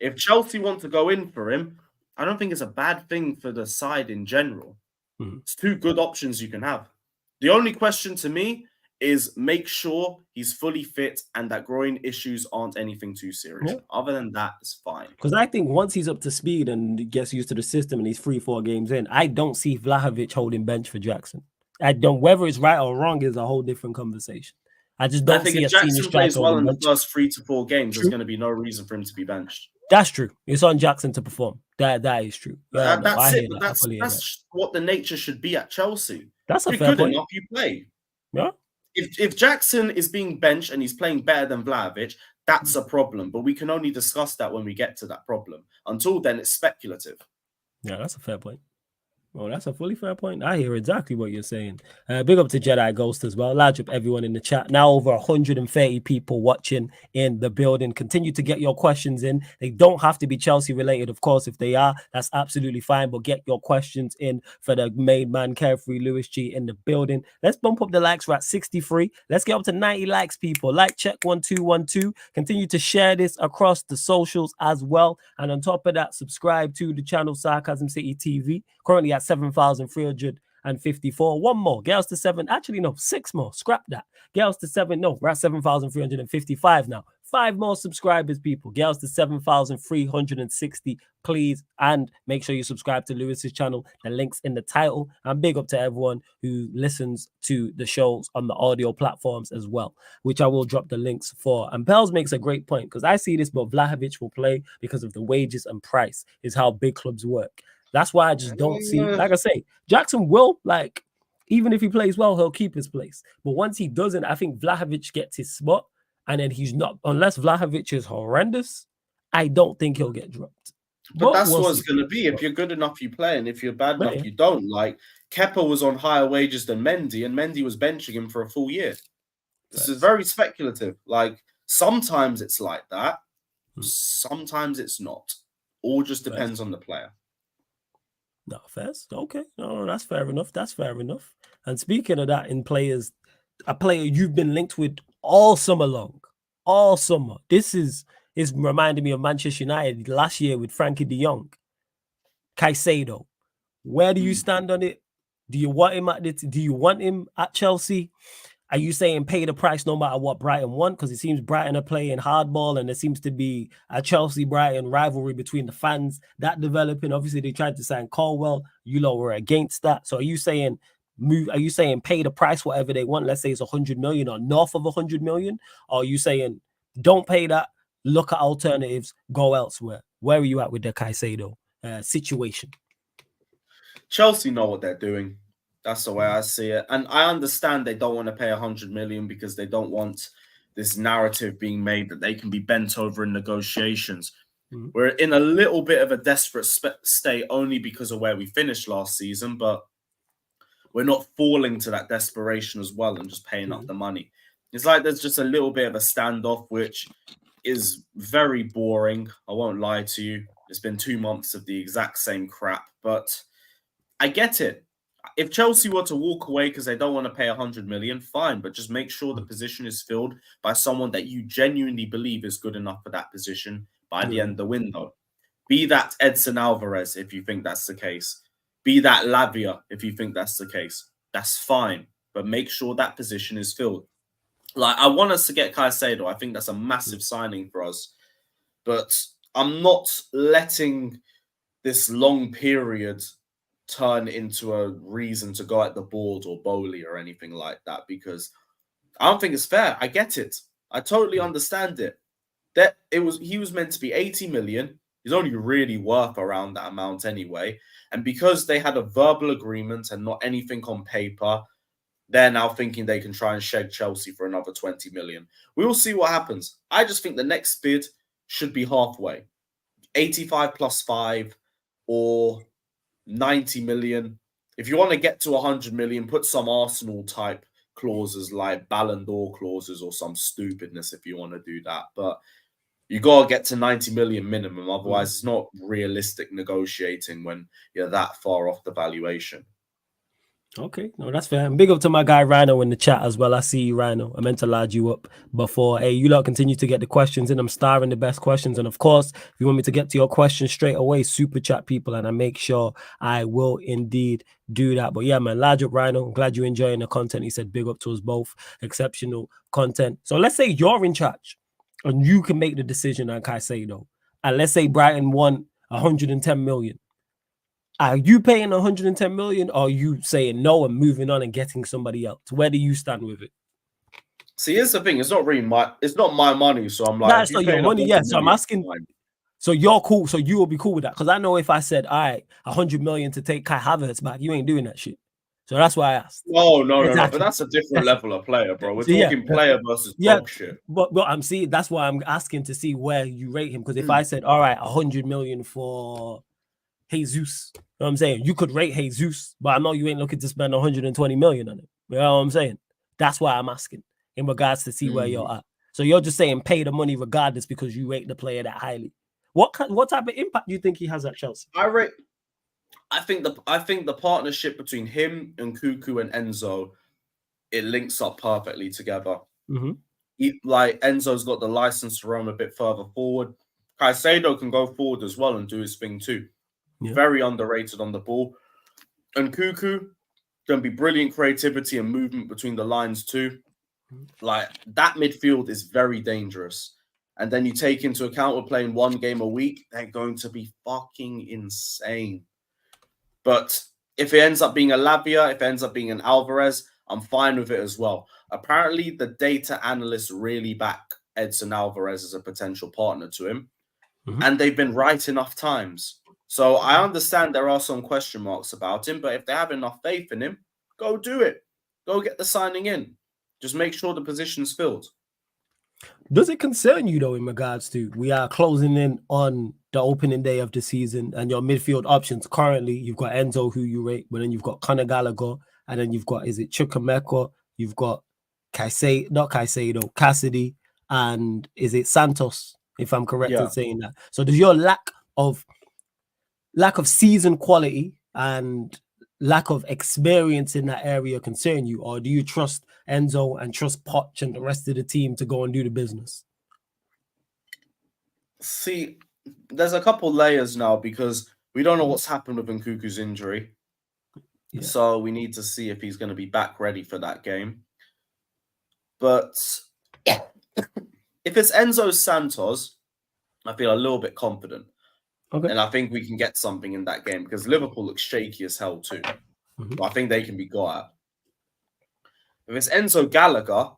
If Chelsea want to go in for him, I don't think it's a bad thing for the side in general. It's two good options you can have. The only question to me is make sure he's fully fit and that groin issues aren't anything too serious. Yeah. Other than that, it's fine. Because I think once he's up to speed and gets used to the system and he's 3-4 games in, I don't see Vlahovic holding bench for Jackson. I don't. Whether it's right or wrong is a whole different conversation. I just don't see if Jackson plays well in the first 3 to 4 games, there's going to be no reason for him to be benched. That's true. It's on Jackson to perform. That is true. That's it. That's what the nature should be at Chelsea. That's a If fair you're good point. enough, you play. Yeah. If Jackson is being benched and he's playing better than Vlahovic, that's a problem. But we can only discuss that when we get to that problem. Until then, it's speculative. Yeah, that's a fair point. Oh, that's a fully fair point. I hear exactly what you're saying. Big up to Jedi Ghost as well. Large up everyone in the chat. Now over 130 people watching in the building. Continue to get your questions in. They don't have to be Chelsea related, of course. If they are, that's absolutely fine. But get your questions in for the main man, Carefree Lewis G, in the building. Let's bump up the likes. We're at 63. Let's get up to 90 likes, people. Like check 1212. Continue to share this across the socials as well. And on top of that, subscribe to the channel Sarcasm City TV. Currently at 7,354. One more. Girls to 7. Actually, no, 6 more. Scrap that. Girls to 7. No, we're at 7,355 now. 5 more subscribers, people. Girls to 7,360, please. And make sure you subscribe to Lewis's channel. The link's in the title. And big up to everyone who listens to the shows on the audio platforms as well, which I will drop the links for. And Pels makes a great point because I see this, but Vlahovic will play because of the wages and price is how big clubs work. That's why I just don't see, like I say, Jackson will, like, even if he plays well, he'll keep his place. But once he doesn't, I think Vlahovic gets his spot. And then he's not, unless Vlahovic is horrendous, I don't think he'll get dropped. But that's what it's going to be. If you're good enough, you play. And if you're bad enough, you don't. Like, Kepa was on higher wages than Mendy, and Mendy was benching him for a full year. This is very speculative. Like, sometimes it's like that. Sometimes it's not. All just depends on the player. No, fair. Okay. No, that's fair enough. That's fair enough. And speaking of that, in players, a player you've been linked with all summer long. All summer. This is reminding me of Manchester United last year with Frankie de Jong. Caicedo. Where do you stand on it? Do you want him at Chelsea? Are you saying pay the price no matter what Brighton want? Because it seems Brighton are playing hardball and there seems to be a Chelsea-Brighton rivalry between the fans that developing. Obviously, they tried to sign Colwell. You lot were against that. So are you saying pay the price whatever they want? Let's say it's 100 million or north of 100 million. Or are you saying don't pay that, look at alternatives, go elsewhere? Where are you at with the Caicedo situation? Chelsea know what they're doing. That's the way I see it. And I understand they don't want to pay 100 million because they don't want this narrative being made that they can be bent over in negotiations. We're in a little bit of a desperate state only because of where we finished last season, but we're not falling to that desperation as well and just paying up the money. It's like there's just a little bit of a standoff, which is very boring. I won't lie to you. It's been 2 months of the exact same crap, but I get it. If Chelsea were to walk away because they don't want to pay 100 million, fine, but just make sure the position is filled by someone that you genuinely believe is good enough for that position by the end of the window. Be that Edson Alvarez, if you think that's the case. Be that Lavia, if you think that's the case. That's fine, but make sure that position is filled. Like, I want us to get Caicedo. I think that's a massive signing for us. But I'm not letting this long period turn into a reason to go at the board or Bowley or anything like that, because I don't think it's fair. I get it. I totally understand it. He was meant to be 80 million. He's only really worth around that amount anyway. And because they had a verbal agreement and not anything on paper, they're now thinking they can try and shed Chelsea for another 20 million. We will see what happens. I just think the next bid should be halfway. 85 plus 5 or 90 million. if you want to get to 100 million, put some Arsenal type clauses like Ballon d'Or clauses or some stupidness if you want to do that. But you got to get to 90 million minimum. Otherwise, it's not realistic negotiating when you're that far off the valuation. Okay, no, that's fair. And big up to my guy Rhino in the chat as well. I see you, Rhino. I meant to lad you up before. Hey, you lot continue to get the questions in. I'm starring the best questions. And of course, if you want me to get to your question straight away, super chat people, and I make sure I will indeed do that. But yeah, man, lad you up, Rhino. I'm glad you're enjoying the content. He said big up to us both. Exceptional content. So let's say you're in charge and you can make the decision on Caicedo. And let's say Brighton won 110 million. Are you paying 110 million, or are you saying no and moving on and getting somebody else? Where do you stand with it? See, here's the thing: it's not my money. So I'm like, That's not your money, yes. So I'm asking. So you're cool. So you will be cool with that, because I know if I said, all right, 100 million to take Kai Havertz back, you ain't doing that shit. So that's why I asked. No. But that's a different level of player, bro. We're talking player versus dog shit. But I'm seeing, that's why I'm asking to see where you rate him. Because if I said, all right, 100 million for Jesus, you know what I'm saying? You could rate Jesus, but I know you ain't looking to spend 120 million on it. You know what I'm saying? That's why I'm asking in regards to see where you're at. So you're just saying pay the money regardless because you rate the player that highly. What type of impact do you think he has at Chelsea? I think the partnership between him and Cuckoo and Enzo, it links up perfectly together. Like Enzo's got the license to roam a bit further forward. Caicedo can go forward as well and do his thing too. Very underrated on the ball. And Cuckoo can be brilliant creativity and movement between the lines too. Like, that midfield is very dangerous. And then you take into account we're playing one game a week, they're going to be fucking insane. But if it ends up being a Lavia, if it ends up being an Alvarez, I'm fine with it as well. Apparently, the data analysts really back Edson Alvarez as a potential partner to him. And they've been right enough times. So I understand there are some question marks about him, but if they have enough faith in him, go do it. Go get the signing in. Just make sure the position's filled. Does it concern you, though, in regards to we are closing in on the opening day of the season and your midfield options? Currently, you've got Enzo, who you rate, but then you've got Conor Gallagher, and then you've got, is it Chukwuemeka? You've got Cassidy, and is it Santos, if I'm correct in saying that? So does your lack of season quality and lack of experience in that area concern you, or do you trust Enzo and trust Poch and the rest of the team to go and do the business? See, there's a couple layers now because we don't know what's happened with Nkuku's injury. So we need to see if he's going to be back ready for that game. But if it's Enzo Santos, I feel a little bit confident. And I think we can get something in that game because Liverpool looks shaky as hell too. But I think they can be got at. If it's Enzo Gallagher,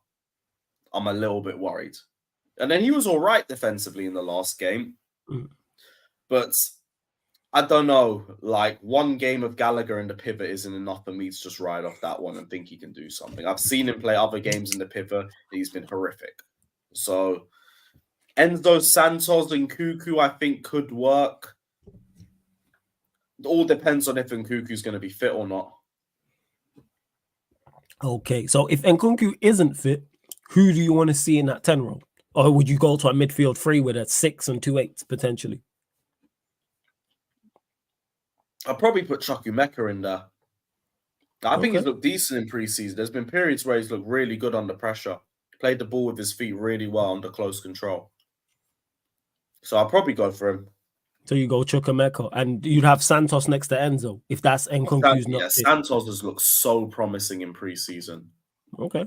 I'm a little bit worried. And then he was all right defensively in the last game. But I don't know. Like, one game of Gallagher in the pivot isn't enough for me to just ride off that one and think he can do something. I've seen him play other games in the pivot, and he's been horrific. So Enzo Santos and Nkuku, I think, could work. It all depends on if Nkuku's going to be fit or not. Okay, so if Nkunku isn't fit, who do you want to see in that 10 role? Or would you go to a midfield 3 with a 6 and 2 8s potentially? I'll probably put Chukwuemeka in there. I think he's looked decent in pre-season. There's been periods where he's looked really good under pressure. Played the ball with his feet really well under close control. So I'll probably go for him. So you go Chukwuemeka, and you'd have Santos next to Enzo if that's Nkunku's not fit. Santos has looked so promising in pre-season. Okay.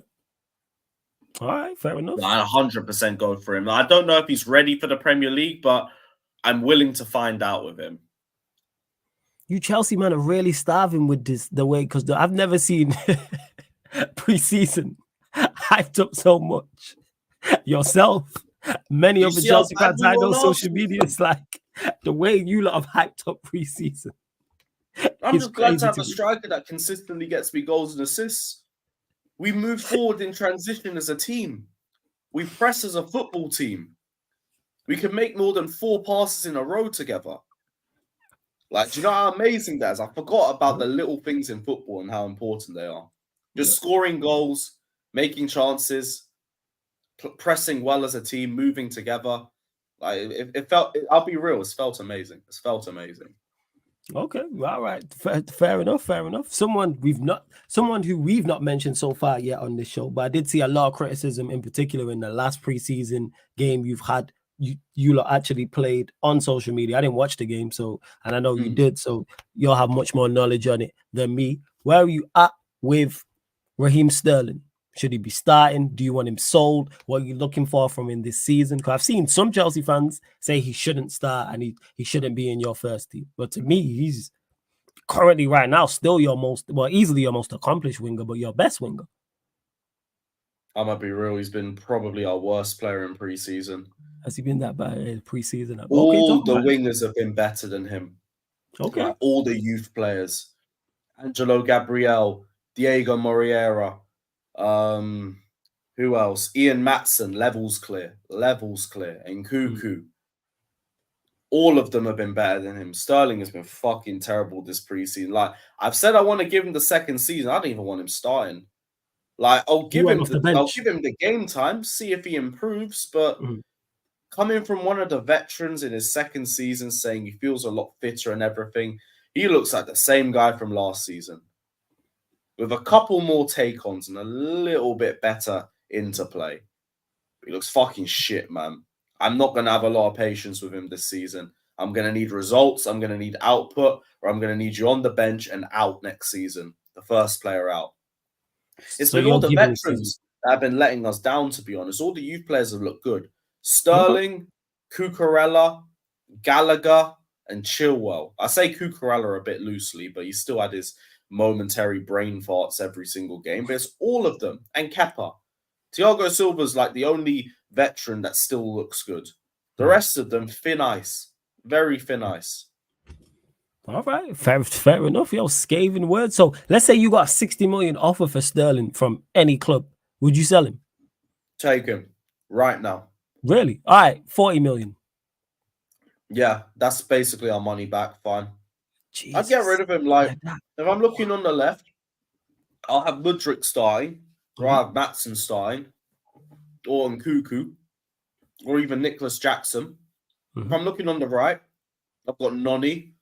All right, fair enough. I 100% go for him. I don't know if he's ready for the Premier League, but I'm willing to find out with him. You Chelsea man are really starving with the way, because I've never seen pre-season hyped up so much. Yourself, many of the Chelsea fans I know social media, is like the way you lot have hyped up pre-season. I'm just glad to have a striker that consistently gets me goals and assists. We move forward in transition as a team. We press as a football team. We can make more than 4 passes in a row together. Like, do you know how amazing that is? I forgot about the little things in football and how important they are. Just scoring goals, making chances, pressing well as a team, moving together. Like it felt. I'll be real. It's felt amazing. It's felt amazing. Okay, all right, fair enough, fair enough. Someone who we've not mentioned so far yet on this show, but I did see a lot of criticism, in particular in the last preseason game you've had. You lot actually played on social media. I didn't watch the game, so and I know you did, so you'll have much more knowledge on it than me. Where are you at with Raheem Sterling? Should he be starting? Do you want him sold? What are you looking for from him this season? Because I've seen some Chelsea fans say he shouldn't start and he shouldn't be in your first team. But to me, he's currently right now still easily your most accomplished winger, but your best winger. I'm gonna be real. He's been probably our worst player in preseason. Has he been that bad in preseason? All the wingers have been better than him. Okay. Like all the youth players. Angelo Gabriel, Diego Moreira, who else? Ian Matson, levels clear, and Cuckoo. All of them have been better than him. Sterling has been fucking terrible this preseason. Like I've said, I want to give him the second season. I don't even want him starting. Like I'll give him the game time, see if he improves. But coming from one of the veterans in his second season, saying he feels a lot fitter and everything, he looks like the same guy from last season. With a couple more take-ons and a little bit better interplay. He looks fucking shit, man. I'm not going to have a lot of patience with him this season. I'm going to need results, I'm going to need output, or I'm going to need you on the bench and out next season. The first player out. It's been all the veterans that have been letting us down, to be honest. All the youth players have looked good. Sterling, Cucurella, Gallagher, and Chilwell. I say Cucurella a bit loosely, but he still had his momentary brain farts every single game. But it's all of them. And Kepa. Thiago Silva's like the only veteran that still looks good. The rest of them, thin ice. Very thin ice. All right, fair enough. Yo, scathing words. So let's say you got a 60 million offer for Sterling from any club. Would you sell him? Take him right now. Really? All right, 40 million. Yeah, that's basically our money back. Fine. Jesus. I'd get rid of him. Like, if I'm looking on the left, I'll have Mudryk starting, or I'll have Matson starting, or Nkuku, or even Nicholas Jackson. If I'm looking on the right, I've got Noni.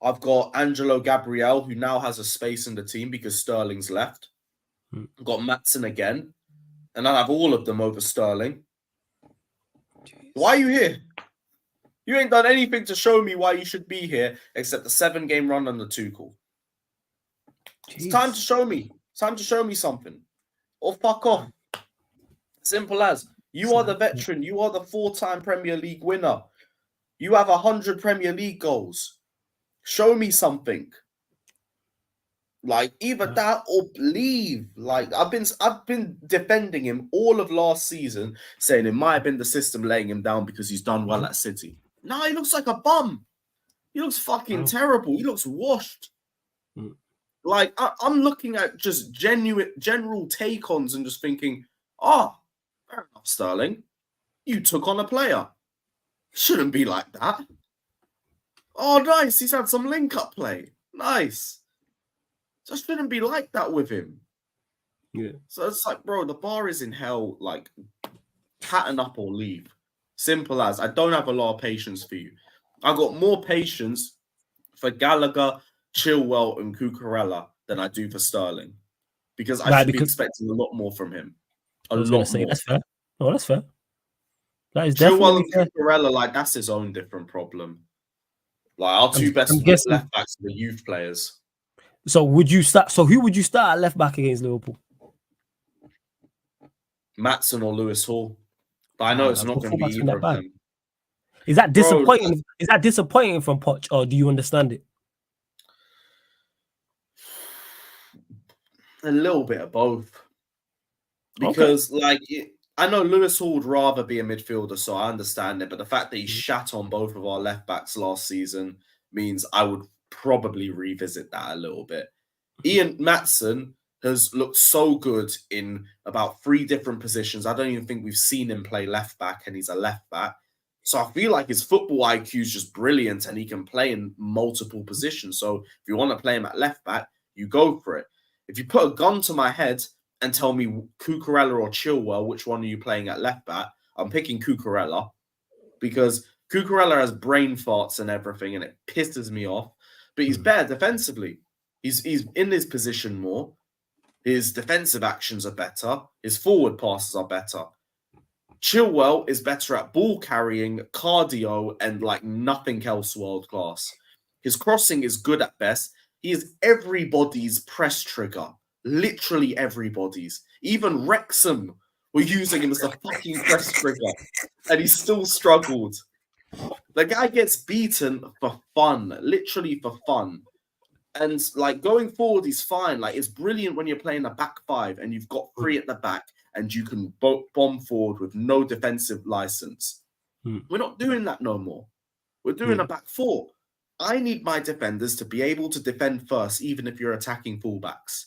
I've got Angelo Gabriel, who now has a space in the team because Sterling's left. I've got Matson again. And I have all of them over Sterling. Jeez. Why are you here? You ain't done anything to show me why you should be here except the 7-game run on the Tuchel. It's time to show me. It's time to show me something. Or fuck off. Simple as. You are the veteran. You are the 4-time Premier League winner. You have 100 Premier League goals. Show me something. Like either that or leave. Like I've been defending him all of last season, saying it might have been the system laying him down because he's done well at City. No, he looks like a bum. He looks fucking terrible. He looks washed. Like I'm looking at just general take-ons and just thinking, fair enough, Sterling. You took on a player. Shouldn't be like that. Oh, nice. He's had some link-up play. Nice. Just shouldn't be like that with him. Yeah. So it's like, bro, the bar is in hell. Like, pattern up or leave. Simple as. I don't have a lot of patience for you. I got more patience for Gallagher, Chilwell, and Cucurella than I do for Sterling. Because I should be expecting a lot more from him. I was going to say, that's fair. Oh, that's fair. That is definitely Chilwell and Cucurella, like, that's his own different problem. Like, our two best left backs are the youth players. So would you start? So who would you start at left back against Liverpool? Matson or Lewis Hall. But I know it's not going to be either of them. Is that disappointing? Bro, is that disappointing from Poch, or do you understand it? A little bit of both. Because, I know Lewis Hall would rather be a midfielder, so I understand it. But the fact that he shat on both of our left backs last season means I would probably revisit that a little bit. Ian Matson has looked so good in about 3 different positions. I don't even think we've seen him play left back, and he's a left back. So I feel like his football IQ is just brilliant and he can play in multiple positions. So if you want to play him at left back, you go for it. If you put a gun to my head and tell me Cucurella or Chilwell, which one are you playing at left back? I'm picking Cucurella because Cucurella has brain farts and everything and it pisses me off. But he's better defensively. He's in his position more. His defensive actions are better. His forward passes are better. Chilwell is better at ball carrying, cardio, and like nothing else world class. His crossing is good at best. He is everybody's press trigger. Literally everybody's. Even Wrexham were using him as the fucking press trigger. And he still struggled. The guy gets beaten for fun. Literally for fun. And like going forward, he's fine. Like it's brilliant when you're playing a back five and you've got three at the back and you can bomb forward with no defensive license. We're not doing that no more. We're doing a back four. I need my defenders to be able to defend first, even if you're attacking fullbacks.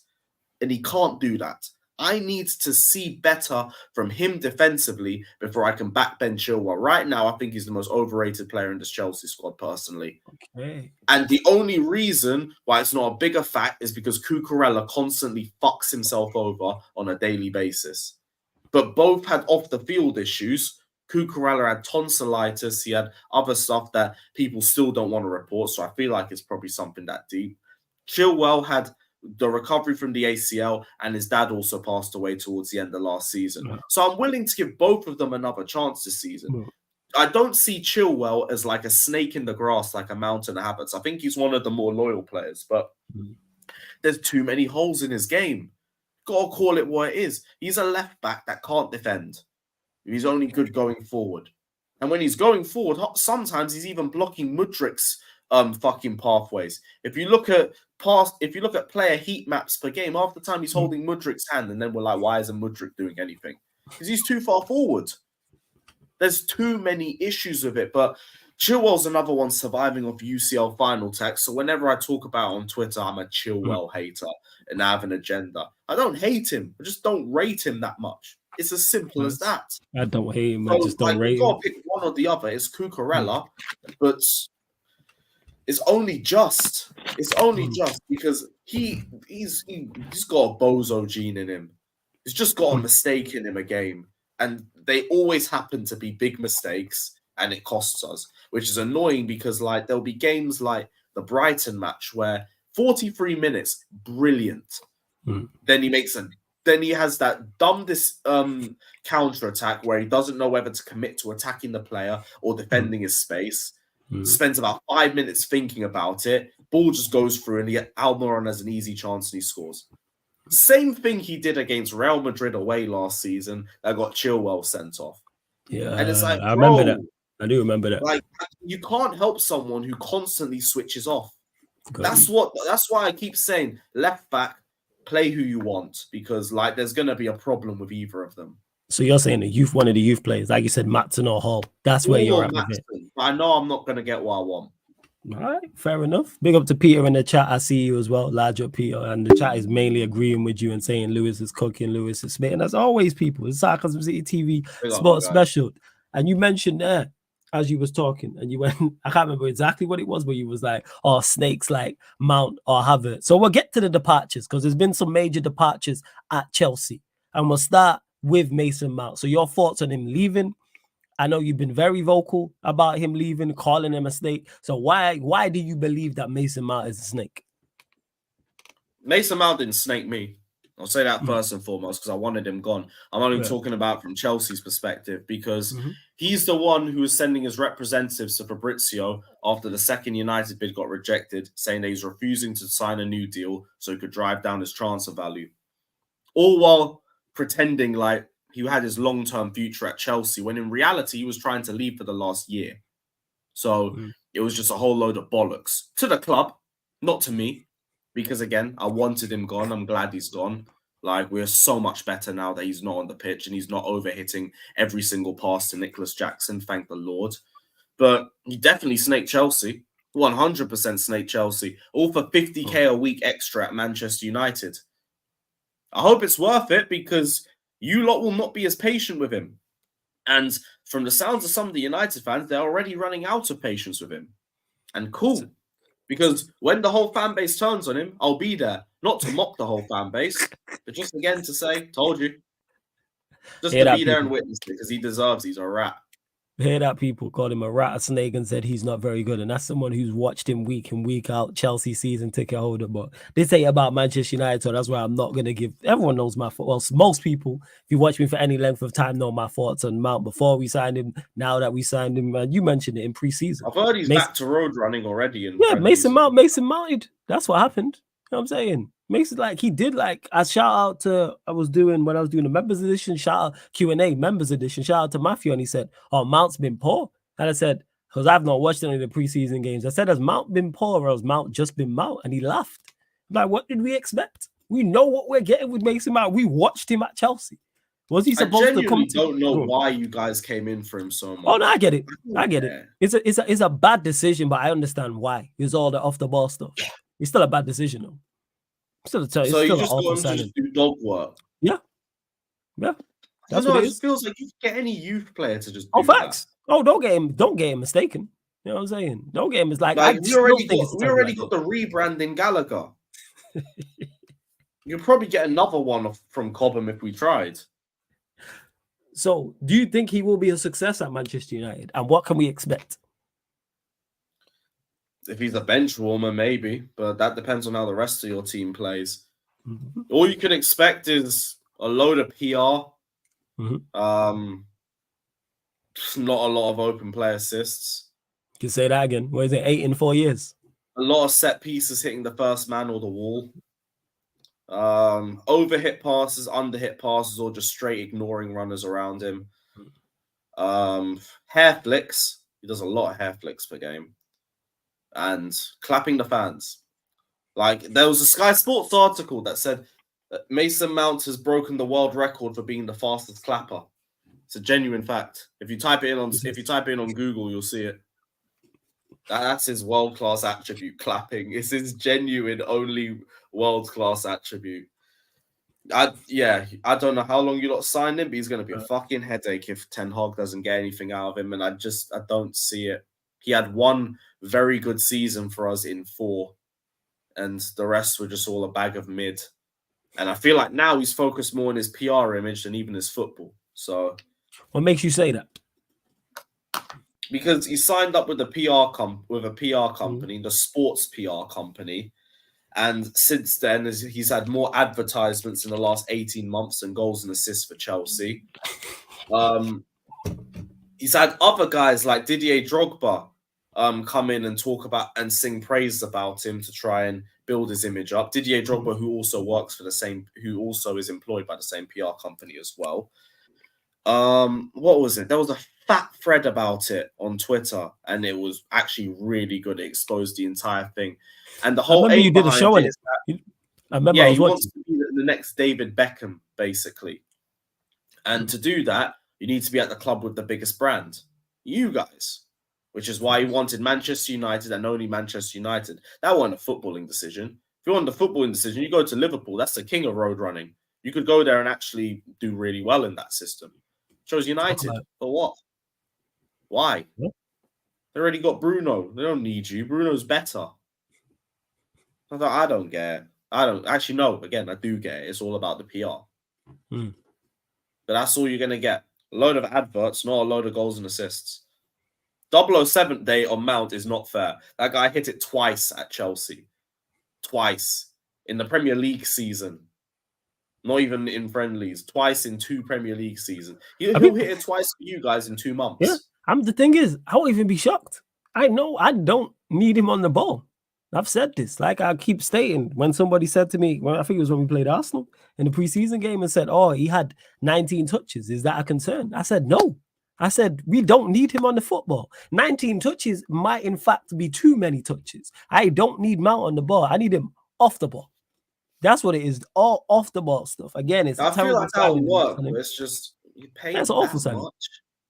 And he can't do that. I need to see better from him defensively before I can backbench Chilwell. Right now, I think he's the most overrated player in this Chelsea squad, personally. Okay. And the only reason why it's not a bigger fact is because Cucurella constantly fucks himself over on a daily basis. But both had off-the-field issues. Cucurella had tonsillitis. He had other stuff that people still don't want to report. So I feel like it's probably something that deep. Chilwell had the recovery from the ACL, and his dad also passed away towards the end of last season. So I'm willing to give both of them another chance this season. I don't see Chilwell as like a snake in the grass, like a mountain of habits. I think he's one of the more loyal players, but there's too many holes in his game. Got to call it what it is. He's a left back that can't defend. He's only good going forward. And when he's going forward, sometimes he's even blocking Mudrik's fucking pathways. If you look at player heat maps per game, half the time he's holding Mudrik's hand, and then we're like, why isn't Mudrik doing anything? Because he's too far forward. There's too many issues with it. But Chilwell's another one surviving off UCL final text. So whenever I talk about on Twitter, I'm a Chilwell hater and I have an agenda. I don't hate him. I just don't rate him that much. It's as simple as that. I don't hate him. I just don't rate him. You've got to pick one or the other. It's Cucurella, but it's only just. It's only just because he's got a bozo gene in him. He's just got a mistake in him a game. And they always happen to be big mistakes, and it costs us, which is annoying because like there'll be games like the Brighton match where 43 minutes, brilliant. Then he has that dumb counter attack where he doesn't know whether to commit to attacking the player or defending his space. Spends about 5 minutes thinking about it. Ball just goes through, and Almiron has an easy chance and he scores. Same thing he did against Real Madrid away last season that got Chilwell sent off. Yeah, and it's like, I remember that. I do remember that. Like, you can't help someone who constantly switches off. That's why I keep saying left back, play who you want, because like there's gonna be a problem with either of them. So you're saying one of the youth players, like you said, Matson or Hall. That's where you're at with it. I know I'm not gonna get what I want. All right, fair enough. Big up to Peter in the chat. I see you as well. Large up, Peter. And the chat is mainly agreeing with you and saying Lewis is cooking, Lewis is smitten. As always, people, it's Sarcasm City TV Sports Special. And you mentioned there, as you was talking, and you went, I can't remember exactly what it was, but you was like, oh, snakes like Mount or Havertz. So we'll get to the departures because there's been some major departures at Chelsea. And we'll start with Mason Mount. So your thoughts on him leaving? I know you've been very vocal about him leaving, calling him a snake. So why do you believe that Mason Mount is a snake? Mason Mount didn't snake me. I'll say that first and foremost because I wanted him gone. I'm only talking about from Chelsea's perspective because he's the one who was sending his representatives to Fabrizio after the second United bid got rejected, saying that he's refusing to sign a new deal so he could drive down his transfer value. All while pretending like he had his long-term future at Chelsea, when in reality, he was trying to leave for the last year. So it was just a whole load of bollocks to the club, not to me, because again, I wanted him gone. I'm glad he's gone. Like, we're so much better now that he's not on the pitch and he's not overhitting every single pass to Nicholas Jackson, thank the Lord. But he definitely snaked Chelsea, 100% snaked Chelsea, all for 50k a week extra at Manchester United. I hope it's worth it because you lot will not be as patient with him. And from the sounds of some of the United fans, they're already running out of patience with him. And cool, because when the whole fan base turns on him, I'll be there. Not to mock the whole fan base, but just again to say, told you. Just to be there and witness it, because he deserves. He's a rat. Hear that people called him a rattlesnake and said he's not very good. And that's someone who's watched him week in, week out, Chelsea season ticket holder. But they say about Manchester United, so that's why I'm not going to give, everyone knows my thoughts. Well, most people, if you watch me for any length of time, know my thoughts on Mount before we signed him, now that we signed him. You mentioned it in pre-season. I've heard he's back to road running already. Mason Mount. That's what happened. You know what I'm saying? Mason, like, he did, like, I shout out to, when I was doing the members edition, shout out Q&A, members edition, shout out to Matthew, and he said, oh, Mount's been poor. And I said, because I've not watched any of the preseason games. I said, has Mount been poor or has Mount just been Mount? And he laughed. I'm like, what did we expect? We know what we're getting with Mason Mount. We watched him at Chelsea. Was he supposed to come? I don't know why you guys came in for him so much. Oh no, I get it. I get it. It's a bad decision, but I understand why. It's all the off the ball stuff. It's still a bad decision though. So you just got him to just do dog work. Yeah. That's what it is. It feels like you get any youth player to just do facts. That. Oh, don't get him mistaken. You know what I'm saying? Don't get him. It's like we already got the rebranding Gallagher. You'll probably get another one from Cobham if we tried. So, do you think he will be a success at Manchester United? And what can we expect? If he's a bench warmer, maybe, but that depends on how the rest of your team plays. Mm-hmm. All you can expect is a load of PR. Mm-hmm. Not a lot of open play assists. You can say that again. What is it? 8 in 4 years. A lot of set pieces hitting the first man or the wall. Overhit passes, underhit passes, or just straight ignoring runners around him. Hair flicks. He does a lot of hair flicks per game. And clapping the fans. Like, there was a Sky Sports article that said that Mason Mount has broken the world record for being the fastest clapper. It's a genuine fact. If you type it in on Google, you'll see it. That's his world-class attribute, clapping. It's his genuine, only world-class attribute. I don't know how long you lot signed him, but he's going to be a fucking headache if Ten Hag doesn't get anything out of him, and I don't see it. He had one very good season for us in 4, and the rest were just all a bag of mid. And I feel like now he's focused more on his PR image than even his football. So, what makes you say that? Because he signed up with a PR company, the sports PR company, and since then he's had more advertisements in the last 18 months than goals and assists for Chelsea. He's had other guys like Didier Drogba come in and talk about and sing praise about him to try and build his image up. Didier Drogba, who also is employed by the same PR company as well. What was it? There was a fat thread about it on Twitter, and it was actually really good. It exposed the entire thing, and the whole. You did a show on it. I remember. He wants to be the next David Beckham, basically, and to do that, you need to be at the club with the biggest brand, you guys, which is why he wanted Manchester United and only Manchester United. That wasn't a footballing decision. If you want the footballing decision, you go to Liverpool. That's the king of road running. You could go there and actually do really well in that system. Chose United for what? Why? Yeah. They already got Bruno. They don't need you. Bruno's better. I don't get it. I don't actually know. Again, I do get it. It's all about the PR. But that's all you're going to get. A load of adverts, not a load of goals and assists. 007 day on Mount is not fair. That guy hit it twice at Chelsea. Twice. In the Premier League season. Not even in friendlies. Twice in 2 Premier League seasons. He'll hit it twice for you guys in 2 months. Yeah. The thing is, I won't even be shocked. I know I don't need him on the ball. I've said this. Like I keep stating, when somebody said to me, I think it was when we played Arsenal in the preseason game and said, oh, he had 19 touches. Is that a concern? I said, no. I said, we don't need him on the football. 19 touches might, in fact, be too many touches. I don't need Mount on the ball. I need him off the ball. That's what it is. All off the ball stuff. Again, it's I feel like how it works. It's just you pay that's awful, much.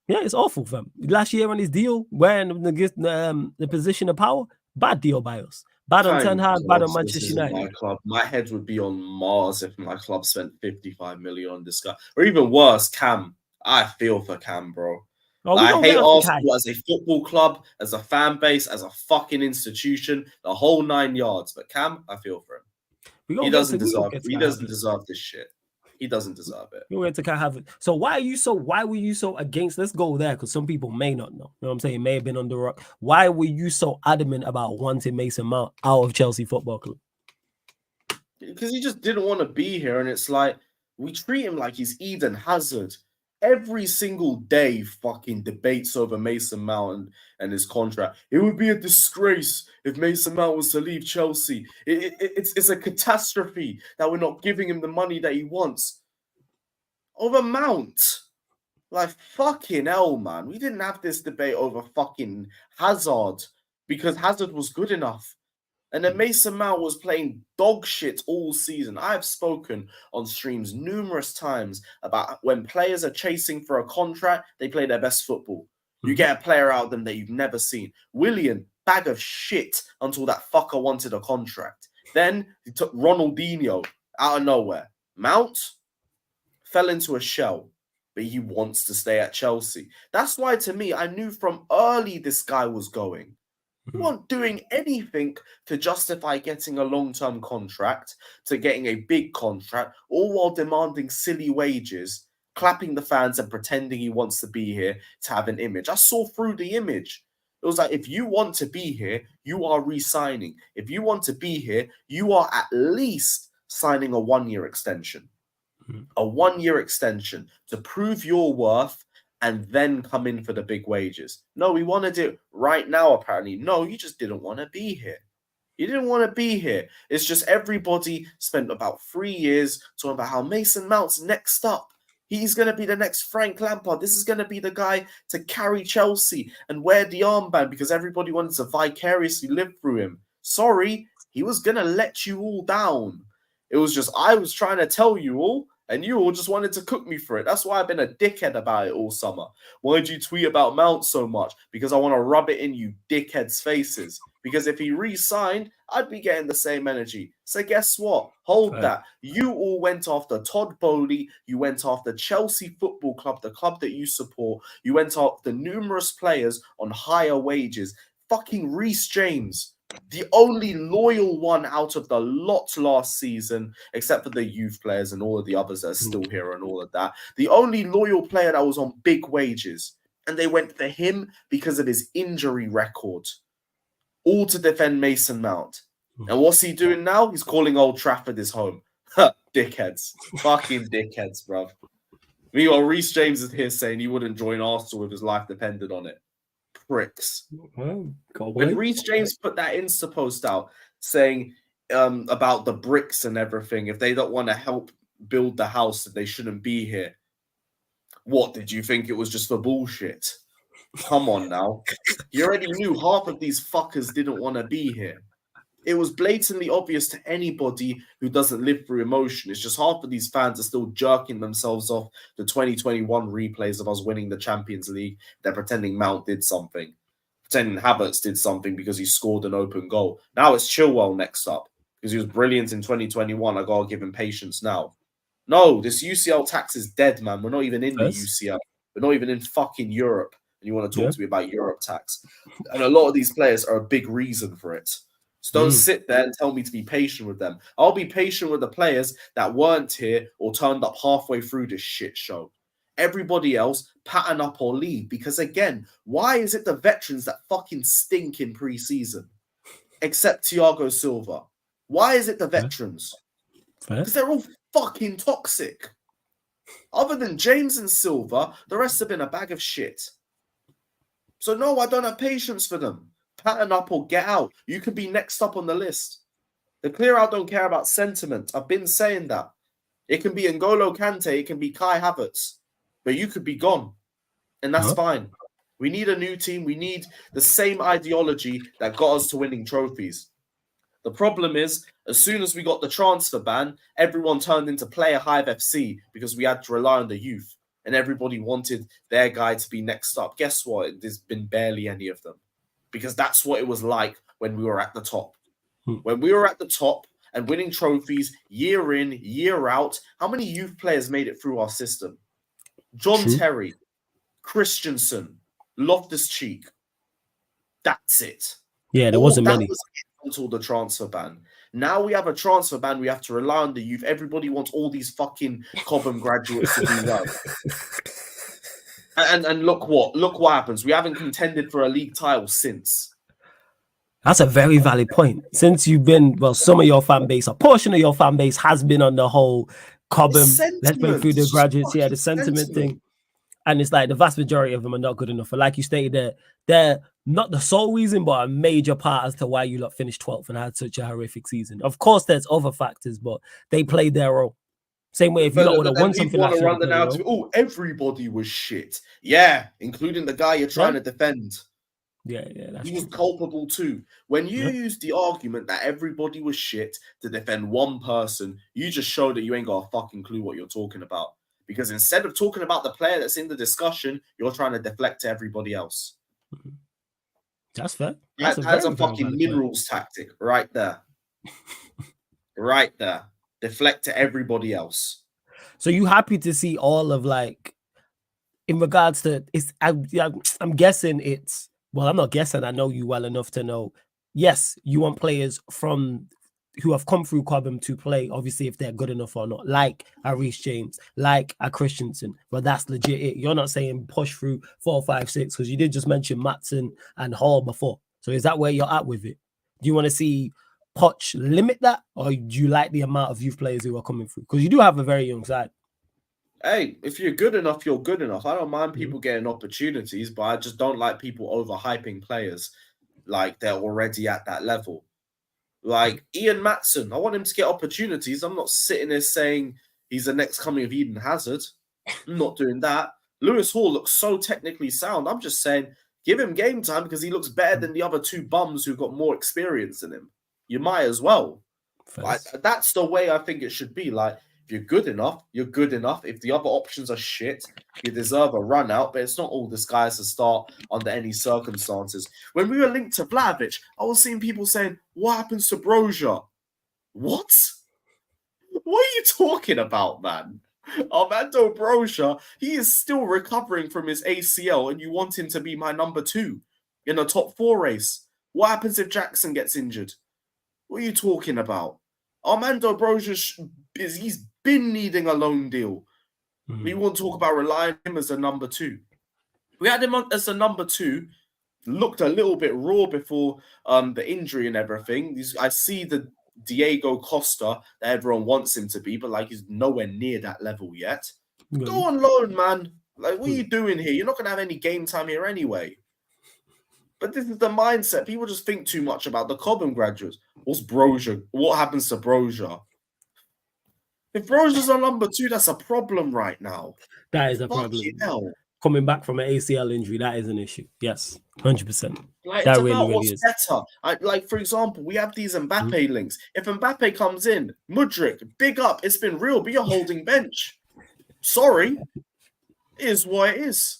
Yeah, it's awful, fam. Last year on his deal, wearing the position of power, bad deal by us. Bad on Ten Hag, bad on Manchester United. My head would be on Mars if my club spent 55 million on this guy. Or even worse, Cam. I feel for Cam, bro. Oh, we Like, I gonna hate get on to Kai. Arsenal as a football club, as a fan base, as a fucking institution, the whole 9 yards. But Cam, I feel for him. We He gonna get to doesn't we gonna deserve. get to He Kai doesn't Havertz. deserve this shit. He doesn't deserve it. We gonna get to Kai Havertz. So why were you so against? Let's go there because some people may not know. You know what I'm saying? It may have been on the rock. Why were you so adamant about wanting Mason Mount out of Chelsea Football Club? Because he just didn't want to be here, and it's like we treat him like he's Eden Hazard. Every single day, fucking debates over Mason Mount and his contract. It would be a disgrace if Mason Mount was to leave Chelsea. It's a catastrophe that we're not giving him the money that he wants. Over Mount. Like, fucking hell, man. We didn't have this debate over fucking Hazard because Hazard was good enough. And then Mason Mount was playing dog shit all season. I've spoken on streams numerous times about when players are chasing for a contract, they play their best football. You get a player out of them that you've never seen. Willian, bag of shit until that fucker wanted a contract. Then he took Ronaldinho out of nowhere. Mount fell into a shell, but he wants to stay at Chelsea. That's why, to me, I knew from early this guy was going. You weren't doing anything to justify getting a long-term contract, to getting a big contract, all while demanding silly wages, clapping the fans and pretending he wants to be here to have an image. I saw through the image. It was like, if you want to be here, you are re-signing. If you want to be here, you are at least signing a 1-year extension. A 1-year extension to prove your worth and then come in for the big wages. No, we wanted it right now, apparently. No, you just didn't want to be here. You didn't want to be here. It's just everybody spent about 3 years talking about how Mason Mount's next up. He's going to be the next Frank Lampard. This is going to be the guy to carry Chelsea and wear the armband because everybody wanted to vicariously live through him. Sorry, he was going to let you all down. It was just, I was trying to tell you all, and you all just wanted to cook me for it. That's why I've been a dickhead about it all summer. Why did you tweet about Mount so much? Because I want to rub it in you dickheads' faces. Because if he re-signed, I'd be getting the same energy. So guess what? Hold that. You all went after Todd Bowley. You went after Chelsea Football Club, the club that you support. You went after numerous players on higher wages. Fucking Reece James, the only loyal one out of the lot last season, except for the youth players and all of the others that are still here and all of that. The only loyal player that was on big wages. And they went for him because of his injury record. All to defend Mason Mount. And what's he doing now? He's calling Old Trafford his home. Dickheads. Fucking dickheads, bruv. Meanwhile, Reece James is here saying he wouldn't join Arsenal if his life depended on it. Pricks. Well, when Reece James put that Insta post out saying about the bricks and everything, if they don't want to help build the house, that they shouldn't be here. What, did you think it was just for bullshit? Come on now. You already knew half of these fuckers didn't want to be here. It was blatantly obvious to anybody who doesn't live through emotion. It's just half of these fans are still jerking themselves off the 2021 replays of us winning the Champions League. They're pretending Mount did something. Pretending Havertz did something because he scored an open goal. Now it's Chilwell next up because he was brilliant in 2021. I gotta give him patience now. No, this UCL tax is dead, man. We're not even in the UCL. We're not even in fucking Europe. And you want to talk to me about Europe tax. And a lot of these players are a big reason for it. So don't sit there and tell me to be patient with them. I'll be patient with the players that weren't here or turned up halfway through this shit show. Everybody else, pattern up or leave. Because again, why is it the veterans that fucking stink in pre-season? Except Thiago Silva. Why is it the veterans? Because they're all fucking toxic. Other than James and Silva, the rest have been a bag of shit. So no, I don't have patience for them. Pattern up or get out. You could be next up on the list. The clear out don't care about sentiment. I've been saying that. It can be N'Golo Kante, it can be Kai Havertz, but you could be gone. And that's fine. We need a new team. We need the same ideology that got us to winning trophies. The problem is, as soon as we got the transfer ban, everyone turned into Player Hive FC because we had to rely on the youth. And everybody wanted their guy to be next up. Guess what? There's been barely any of them. Because that's what it was like when we were at the top. When we were at the top and winning trophies year in, year out, how many youth players made it through our system? John Terry, Christensen, Loftus-Cheek. That's it. Yeah, there wasn't that many. was until the transfer ban. Now we have a transfer ban. We have to rely on the youth. Everybody wants all these fucking Cobham graduates to do well. And look what happens. We haven't contended for a league title since. That's a very valid point. Since you've been, well, some of your fan base, a portion of your fan base has been on the whole Cobham, let's bring through the graduates. Yeah, the sentiment thing. And it's like the vast majority of them are not good enough. But like you stated, they're not the sole reason, but a major part as to why you lot finished 12th and had such a horrific season. Of course, there's other factors, but they played their role. Same way, if you lot would have won something like that, everybody was shit. Yeah, including the guy you're trying to defend. Yeah, he was culpable too. When you use the argument that everybody was shit to defend one person, you just show that you ain't got a fucking clue what you're talking about. Because instead of talking about the player that's in the discussion, you're trying to deflect to everybody else. That's fair. That's a fucking minerals tactic right there. Right there. Deflect to everybody else. So you happy to see all of like, in regards to, I'm guessing it's, well, I'm not guessing, I know you well enough to know, yes, you want players from who have come through Cobham to play, obviously, if they're good enough or not, like a Reece James, like a Christensen, but that's legit it. You're not saying push through 4, 5, 6, because you did just mention Matson and Hall before. So is that where you're at with it? Do you want to see Poch limit that, or do you like the amount of youth players who are coming through? Because you do have a very young side. Hey, if you're good enough, you're good enough. I don't mind people getting opportunities, but I just don't like people overhyping players like they're already at that level. Like Ian Matson, I want him to get opportunities. I'm not sitting there saying he's the next coming of Eden Hazard. I'm not doing that. Lewis Hall looks so technically sound. I'm just saying give him game time because he looks better than the other two bums who've got more experience than him. You might as well. Like, that's the way I think it should be. Like, if you're good enough, you're good enough. If the other options are shit, you deserve a run out, but it's not all disguised to start under any circumstances. When we were linked to Vlahovic, I was seeing people saying, what happens to Brozier? What? What are you talking about, man? Armando Brozier, he is still recovering from his ACL, and you want him to be my number 2 in a top 4 race. What happens if Jackson gets injured? What are you talking about? Armando Brozier, he's been needing a loan deal. We won't talk about relying on him as a number 2. We had him as a number 2. Looked a little bit raw before the injury and everything. I see the Diego Costa that everyone wants him to be, but like he's nowhere near that level yet. Go on loan, man. Like, what are you doing here? You're not going to have any game time here anyway. But this is the mindset. People just think too much about the Cobham graduates. What's Brozier? What happens to Brozier? If Brozier's on number 2, that's a problem right now. That is a problem. Coming back from an ACL injury, that is an issue. Yes, 100%. Like, that really is better. Like, for example, we have these Mbappe links. If Mbappe comes in, Mudryk, big up. It's been real, but you're holding bench. Sorry. It is what it is.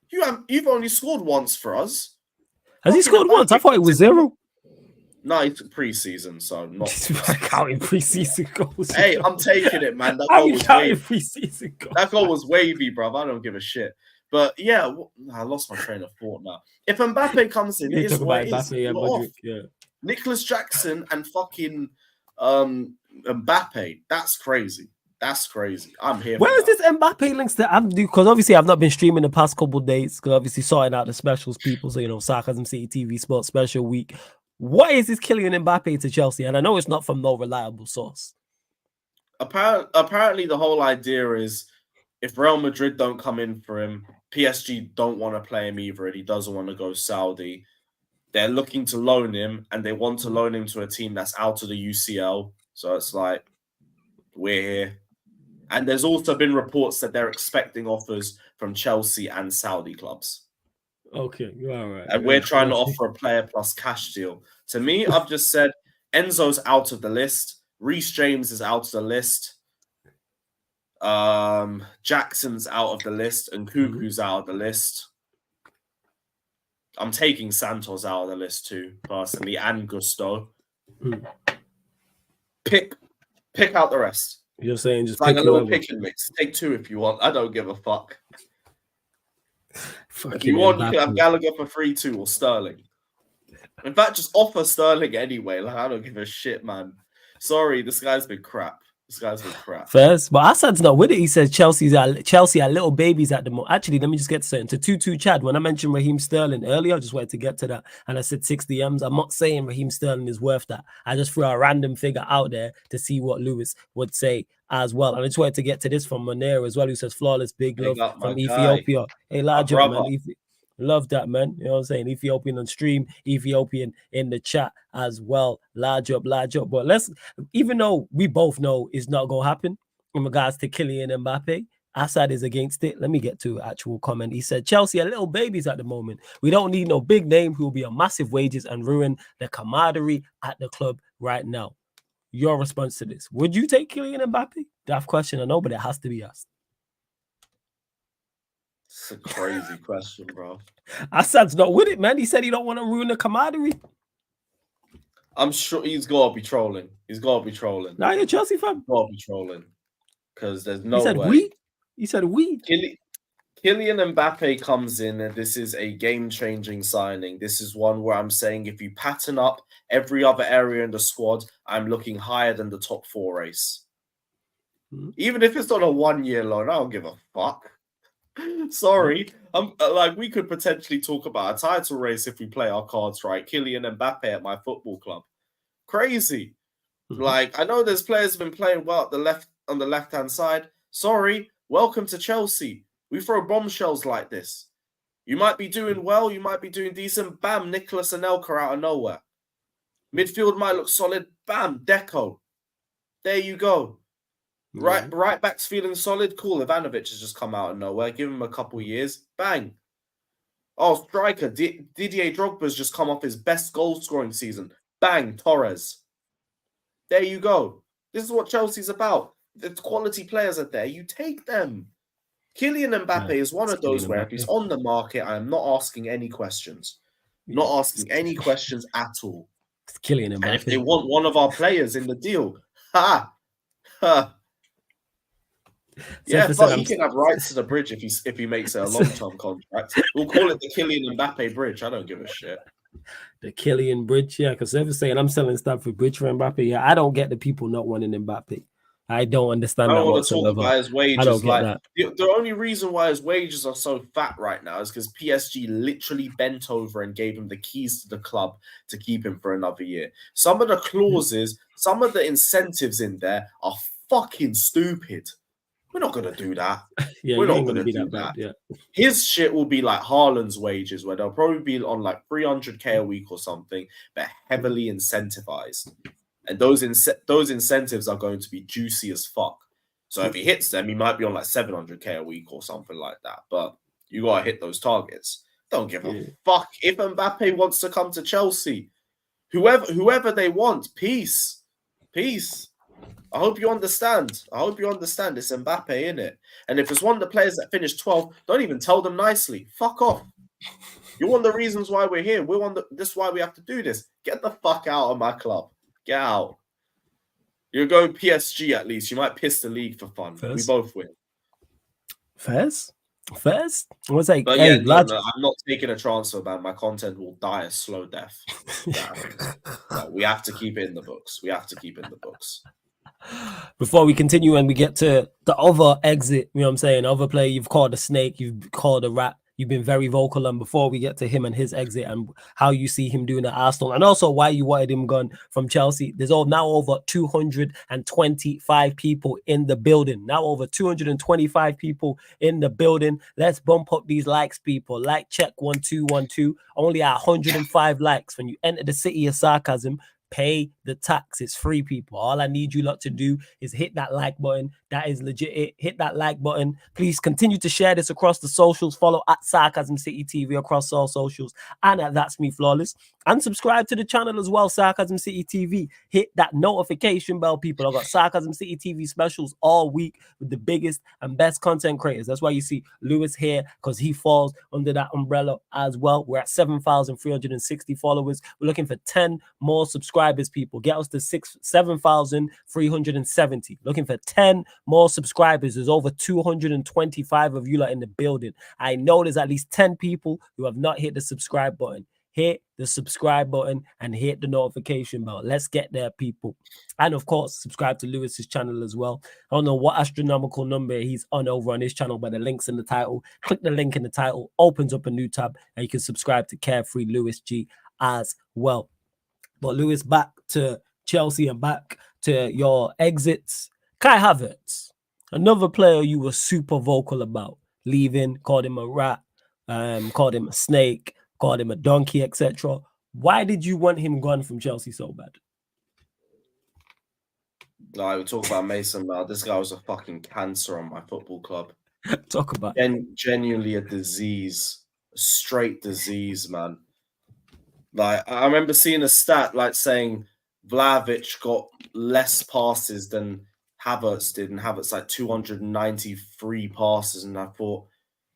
You've only scored once for us. Has he scored once? I thought it was 0. No, it's pre-season, so not counting pre-season goals. Hey, I'm taking it, man. That goal was wavy. Pre-season goals. That goal was wavy, bro. I don't give a shit. But yeah, I lost my train of thought now. If Mbappe comes in, it's what it is. Yeah. Nicholas Jackson and fucking Mbappe. That's crazy. That's crazy. I'm here. Where is this Mbappe links that I'm doing? Because obviously I've not been streaming the past couple of days because obviously sorting out the specials, people. So, you know, Sarcasm City TV Sports Special Week. What is this Kylian Mbappe to Chelsea? And I know it's not from no reliable source. Apparently the whole idea is if Real Madrid don't come in for him, PSG don't want to play him either, and he doesn't want to go Saudi. They're looking to loan him, and they want to loan him to a team that's out of the UCL. So it's like, we're here. And there's also been reports that they're expecting offers from Chelsea and Saudi clubs. Okay, you're all right. And we're trying to offer a player plus cash deal. To me, I've just said Enzo's out of the list. Reece James is out of the list. Jackson's out of the list. And Cuckoo's out of the list. I'm taking Santos out of the list too, personally, and Gusto. Pick out the rest. You're saying just like a little pick and mix. Take 2 if you want. I don't give a fuck. If you want, you can have Gallagher for free too, or Sterling. In fact, just offer Sterling anyway. Like, I don't give a shit, man. Sorry, this guy's been crap. This guy's been crap. First, but Assad's not with it. He says Chelsea are little babies at the moment. Actually, let me just get to something. To 2-2 Chad, when I mentioned Raheem Sterling earlier, I just wanted to get to that. And I said 60 M's. I'm not saying Raheem Sterling is worth that. I just threw a random figure out there to see what Lewis would say as well. And I just wanted to get to this from Monero as well, who says flawless big love from Ethiopia. Guy. Hey, large up, man. Love that, man. You know what I'm saying? Ethiopian on stream, Ethiopian in the chat as well. Large up. But let's, even though we both know it's not going to happen in regards to Kylian Mbappe, Assad is against it. Let me get to actual comment. He said, Chelsea are little babies at the moment. We don't need no big name who will be on massive wages and ruin the camaraderie at the club right now. Your response to this. Would you take Kylian Mbappe? Daft question, I know, but it has to be asked. It's a crazy question, bro. Assad's not with it, man. He said he don't want to ruin the camaraderie. I'm sure he's got to be trolling. He's got to be trolling. Nah, you're a Chelsea fan. Got to be trolling. Because there's no way. He said we. Kylian Mbappe comes in and this is a game-changing signing. This is one where I'm saying if you pattern up every other area in the squad, I'm looking higher than the top 4 race. Even if it's on a 1-year loan, I don't give a fuck. Sorry, like we could potentially talk about a title race if we play our cards right. Kylian Mbappe at my football club, crazy. Like I know there's players who've been playing well on the left hand side. Sorry, welcome to Chelsea. We throw bombshells like this. You might be doing well, you might be doing decent. Bam, Nicholas Anelka out of nowhere. Midfield might look solid. Bam, Deco. There you go. Right back's feeling solid. Cool. Ivanovic has just come out of nowhere. Give him a couple years. Bang. Oh, striker. Didier Drogba's just come off his best goal scoring season. Bang. Torres. There you go. This is what Chelsea's about. The quality players are there. You take them. Kylian Mbappe is one of those where if he's on the market, I am not asking any questions. Not asking any questions at all. It's Kylian Mbappe. And if they want one of our players in the deal, ha. Yeah, but he can have rights to the bridge if he makes it a long-term contract. We'll call it the Kylian Mbappe Bridge. I don't give a shit. The Kylian Bridge, yeah, because they're saying I'm selling Stamford Bridge for Mbappe. Yeah, I don't get the people not wanting Mbappe. I don't understand that whatsoever. I don't want to talk about his wages. I don't get that. The only reason why his wages are so fat right now is because PSG literally bent over and gave him the keys to the club to keep him for another year. Some of the clauses, some of the incentives in there are fucking stupid. We're not going to do that. Yeah, we're not going to do that. Yeah. His shit will be like Haaland's wages, where they'll probably be on like 300k a week or something, but heavily incentivized. And those incentives are going to be juicy as fuck. So if he hits them, he might be on like 700k a week or something like that. But you got to hit those targets. Don't give a fuck if Mbappe wants to come to Chelsea. Whoever they want, peace. I hope you understand. It's Mbappe, innit? And if it's one of the players that finished 12, don't even tell them nicely. Fuck off. You're one of the reasons why we're here. This is why we have to do this. Get the fuck out of my club. Get out. You're going PSG at least. You might piss the league for fun. We both win. First? I was like, but hey, no, I'm not taking a transfer ban. My content will die a slow death. We have to keep it in the books. Before we continue and we get to the other exit, you know what I'm saying? Other player, you've called a snake, you've called a rat. You've been very vocal, and before we get to him and his exit and how you see him doing at Arsenal, and also why you wanted him gone from Chelsea, there's now over 225 people in the building. Let's bump up these likes, people. Like check 1212. Only 105 likes. When you enter the city of Sarcasm, pay the tax. It's free, people. All I need you lot to do is hit that like button. That is legit. Hit that like button. Please continue to share this across the socials. Follow at Sarcasm City TV across all socials and at That's Me Flawless. And subscribe to the channel as well, Sarcasm City TV. Hit that notification bell, people. I've got Sarcasm City TV specials all week with the biggest and best content creators. That's why you see Lewis here, because he falls under that umbrella as well. We're at 7,360 followers. We're looking for 10 more subscribers subscribers, people. Get us to 7,370. Looking for 10 more subscribers. There's over 225 of you lot in the building. I know there's at least 10 people who have not hit the subscribe button. Hit the subscribe button and hit the notification bell. Let's get there, people. And of course, subscribe to Lewis's channel as well. I don't know what astronomical number he's on over on his channel, but the link's in the title. Click the link in the title, opens up a new tab, and you can subscribe to Carefree Lewis G as well. But Lewis, back to Chelsea and back to your exits. Kai Havertz, another player you were super vocal about, leaving, called him a rat, called him a snake, called him a donkey, etc. Why did you want him gone from Chelsea so bad? Like, we talk about Mason Mount. This guy was a fucking cancer on my football club. Talk about genuinely a disease, a straight disease, man. Like, I remember seeing a stat like saying Vlahovic got less passes than Havertz did, and Havertz like 293 passes, and I thought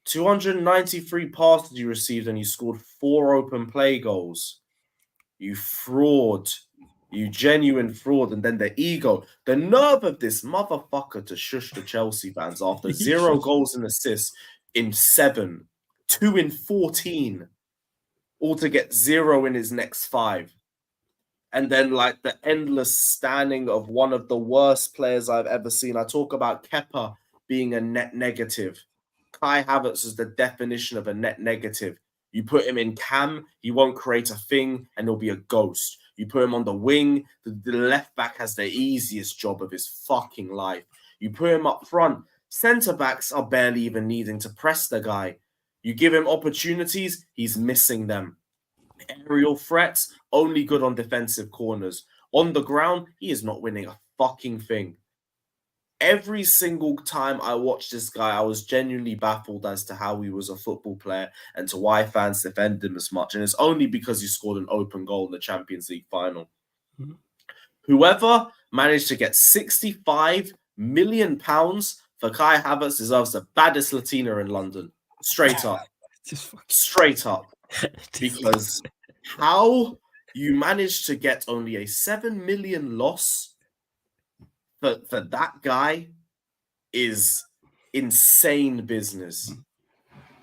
293 passes you received and you scored 4 open play goals. You fraud. You genuine fraud. And then the ego, the nerve of this motherfucker to shush the Chelsea fans after 0 goals and assists in 7, 2 in 14, all to get 0 in his next 5. And then like the endless standing of one of the worst players I've ever seen. I talk about Kepa being a net negative. Kai Havertz is the definition of a net negative. You put him in cam, he won't create a thing, and he'll be a ghost. You put him on the wing, the left back has the easiest job of his fucking life. You put him up front, centre backs are barely even needing to press the guy. You give him opportunities, he's missing them. Aerial threats, only good on defensive corners. On the ground, he is not winning a fucking thing. Every single time I watched this guy, I was genuinely baffled as to how he was a football player and to why fans defend him as much. And it's only because he scored an open goal in the Champions League final. Mm-hmm. Whoever managed to get £65 million for Kai Havertz deserves the baddest Latina in London. Straight up. Straight up. Because how you managed to get only a 7 million loss for that guy is insane business,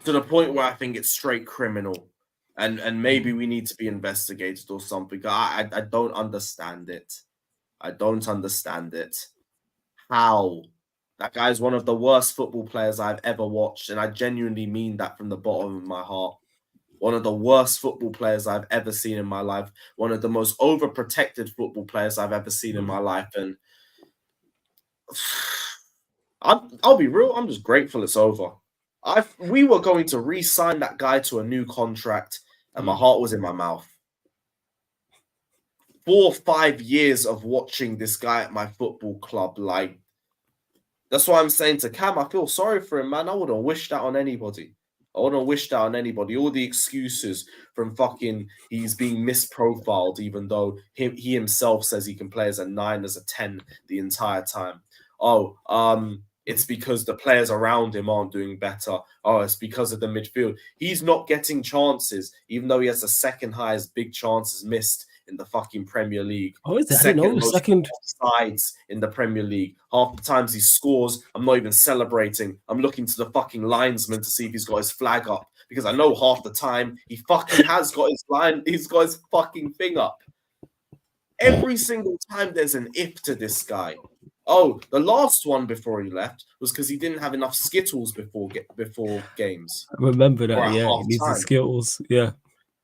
to the point where I think it's straight criminal, and maybe we need to be investigated or something. I don't understand it. I don't understand it. How? That guy is one of the worst football players I've ever watched, and I genuinely mean that from the bottom of my heart. One of the worst football players I've ever seen in my life. One of the most overprotected football players I've ever seen in my life. And I'll be real, I'm just grateful it's over. We were going to re-sign that guy to a new contract, and my heart was in my mouth. 4 or 5 years of watching this guy at my football club, like, that's why I'm saying to Cam, I feel sorry for him, man. I wouldn't wish that on anybody. All the excuses from fucking he's being misprofiled, even though he himself says he can play as a 9, as a 10 the entire time. It's because the players around him aren't doing better. Oh, it's because of the midfield. He's not getting chances, even though he has the second highest big chances missed in the fucking Premier League. Oh, is that? I didn't know. Second sides in the Premier League. Half the times he scores, I'm not even celebrating. I'm looking to the fucking linesman to see if he's got his flag up, because I know half the time he fucking has got his line. He's got his fucking thing up. Every single time there's an if to this guy. Oh, the last one before he left was because he didn't have enough Skittles before games. I remember that, yeah. He needs the Skittles, yeah.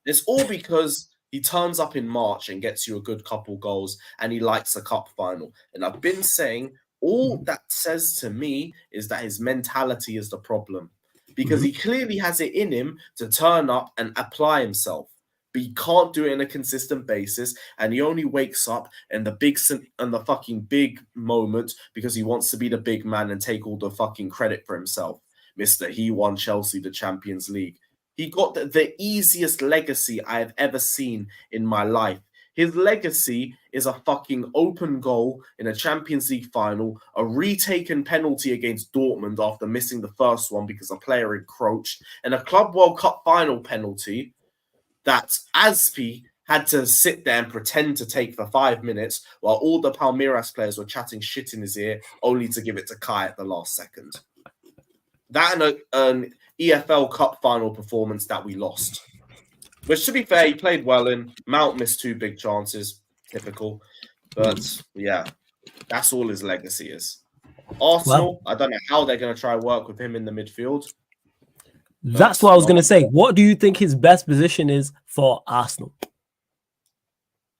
It's all because he turns up in March and gets you a good couple goals, and he likes a cup final. And I've been saying, all that says to me is that his mentality is the problem, because he clearly has it in him to turn up and apply himself. But he can't do it on a consistent basis, and he only wakes up in the fucking big moment because he wants to be the big man and take all the fucking credit for himself. Mr. He won Chelsea the Champions League. He got the easiest legacy I have ever seen in my life. His legacy is a fucking open goal in a Champions League final, a retaken penalty against Dortmund after missing the first one because a player encroached, and a Club World Cup final penalty that Aspi had to sit there and pretend to take for 5 minutes while all the Palmeiras players were chatting shit in his ear, only to give it to Kai at the last second. That and an EFL Cup final performance that we lost. Which, to be fair, he played well in. Mount missed 2 big chances, typical. But yeah, that's all his legacy is. Arsenal, I don't know how they're going to try work with him in the midfield. That's what I was going to say. What do you think his best position is for Arsenal?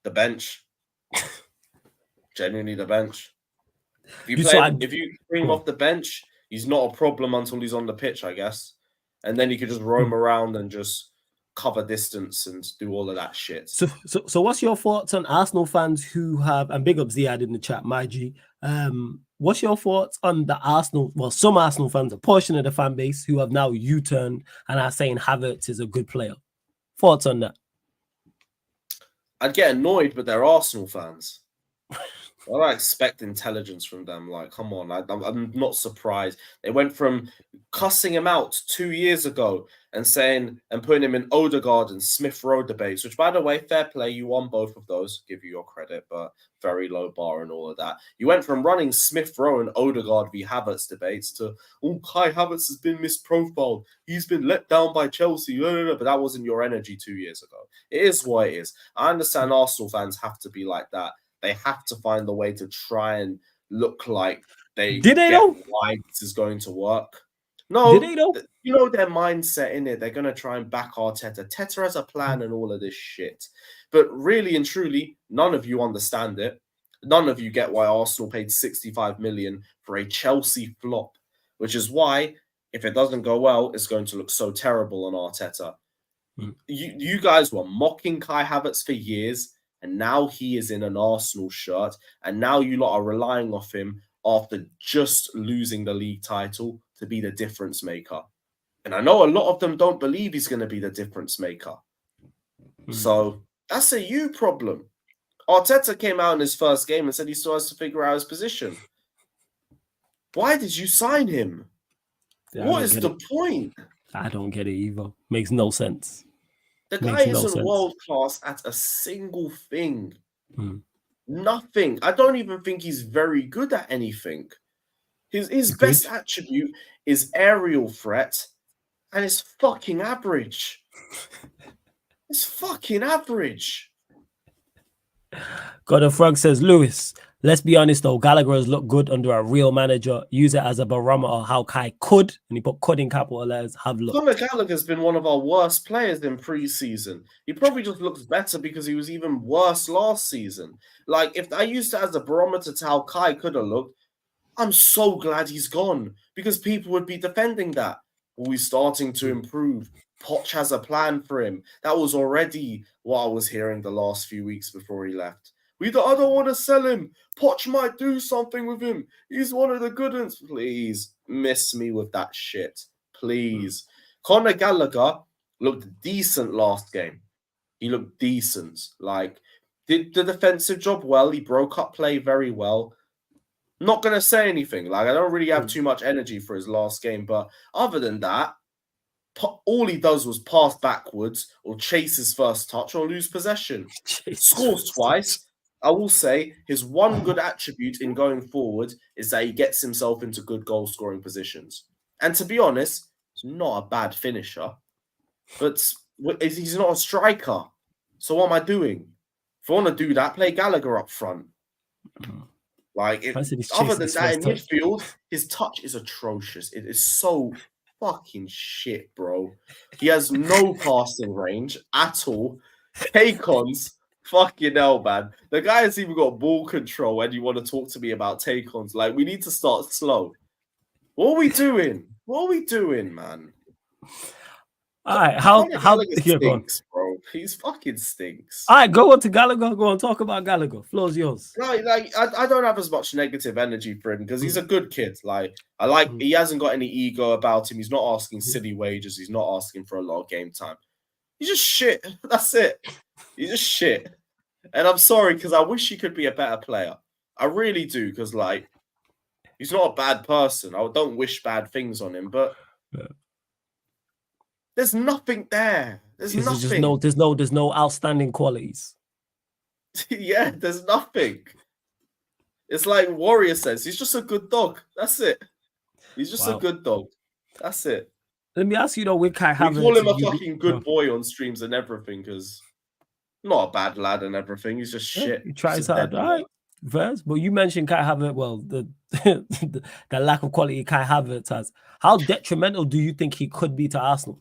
The bench. Genuinely the bench. If you bring him off the bench, he's not a problem until he's on the pitch, I guess. And then he could just roam around and just cover distance and do all of that shit. So what's your thoughts on Arsenal fans who have, and big up Ziad in the chat, my G. What's your thoughts on the Arsenal, well, some Arsenal fans, a portion of the fan base who have now U-turned and are saying Havertz is a good player? Thoughts on that? I'd get annoyed, but they're Arsenal fans. I don't expect intelligence from them. Like, come on, I'm not surprised. They went from cussing him out 2 years ago and saying and putting him in Odegaard and Smith Rowe debates, which, by the way, fair play, you won both of those, give you your credit, but very low bar and all of that. You went from running Smith Rowe and Odegaard v Havertz debates to, oh, Kai Havertz has been misprofiled. He's been let down by Chelsea. No, but that wasn't your energy 2 years ago. It is what it is. I understand Arsenal fans have to be like that. They have to find a way to try and look like they know why this is going to work. No, you know their mindset in it. They're going to try and back Arteta. Teta has a plan and all of this shit. But really and truly, none of you understand it. None of you get why Arsenal paid 65 million for a Chelsea flop, which is why, if it doesn't go well, it's going to look so terrible on Arteta. You guys were mocking Kai Havertz for years, and now he is in an Arsenal shirt, and now you lot are relying off him after just losing the league title to be the difference maker. And I know a lot of them don't believe he's going to be the difference maker. So that's a you problem. Arteta came out in his first game and said he still has to figure out his position. Why did you sign him? What is the point? I don't get it either. Makes no sense. The guy isn't world class at a single thing. Nothing. I don't even think he's very good at anything. His best attribute is aerial threat, and it's fucking average. It's fucking average. God of Frog says, Lewis, let's be honest though, Gallagher has looked good under a real manager. Use it as a barometer how Kai could, and he put could in capital letters, have looked. Conor Gallagher's been one of our worst players in pre-season. He probably just looks better because he was even worse last season. Like, if I used it as a barometer to how Kai could have looked, I'm so glad he's gone because people would be defending that. Well, he's starting to improve. Poch has a plan for him. That was already what I was hearing the last few weeks before he left. I don't want to sell him. Poch might do something with him. He's one of the good ones. Please, miss me with that shit. Please. Conor Gallagher looked decent last game. He looked decent. Like, did the defensive job well. He broke up play very well. Not going to say anything. Like, I don't really have too much energy for his last game. But other than that, all he does was pass backwards or chase his first touch or lose possession. Scores twice. I will say his one good attribute in going forward is that he gets himself into good goal-scoring positions. And to be honest, he's not a bad finisher, but he's not a striker. So what am I doing? If I want to do that, play Gallagher up front. Like, other than that, in midfield, his touch is atrocious. It is so fucking shit, bro. He has no passing range at all. Take-ons, fucking hell, man. The guy has even got ball control and you want to talk to me about take-ons. Like, we need to start slow. What are we doing? What are we doing, man? All right, how stinks, bro? He's fucking stinks. All right, go on to Gallagher. Go on, talk about Gallagher. Floor's yours. Like I don't have as much negative energy for him because he's a good kid. Like he hasn't got any ego about him. He's not asking silly wages. He's not asking for a lot of game time. He's just shit. That's it. He's just shit. And I'm sorry because I wish he could be a better player. I really do because like he's not a bad person. I don't wish bad things on him, but. There's nothing there. There's Is there's nothing. there's no outstanding qualities. Yeah, there's nothing. It's like Warrior says, he's just a good dog. That's it. He's just a good dog. That's it. Let me ask you though, with Kai We Havertz, call him a fucking good boy on streams and everything because not a bad lad and everything. He's just shit. He tries hard. All right. First, but you mentioned Kai Havertz. Well, the lack of quality Kai Havertz has. How detrimental do you think he could be to Arsenal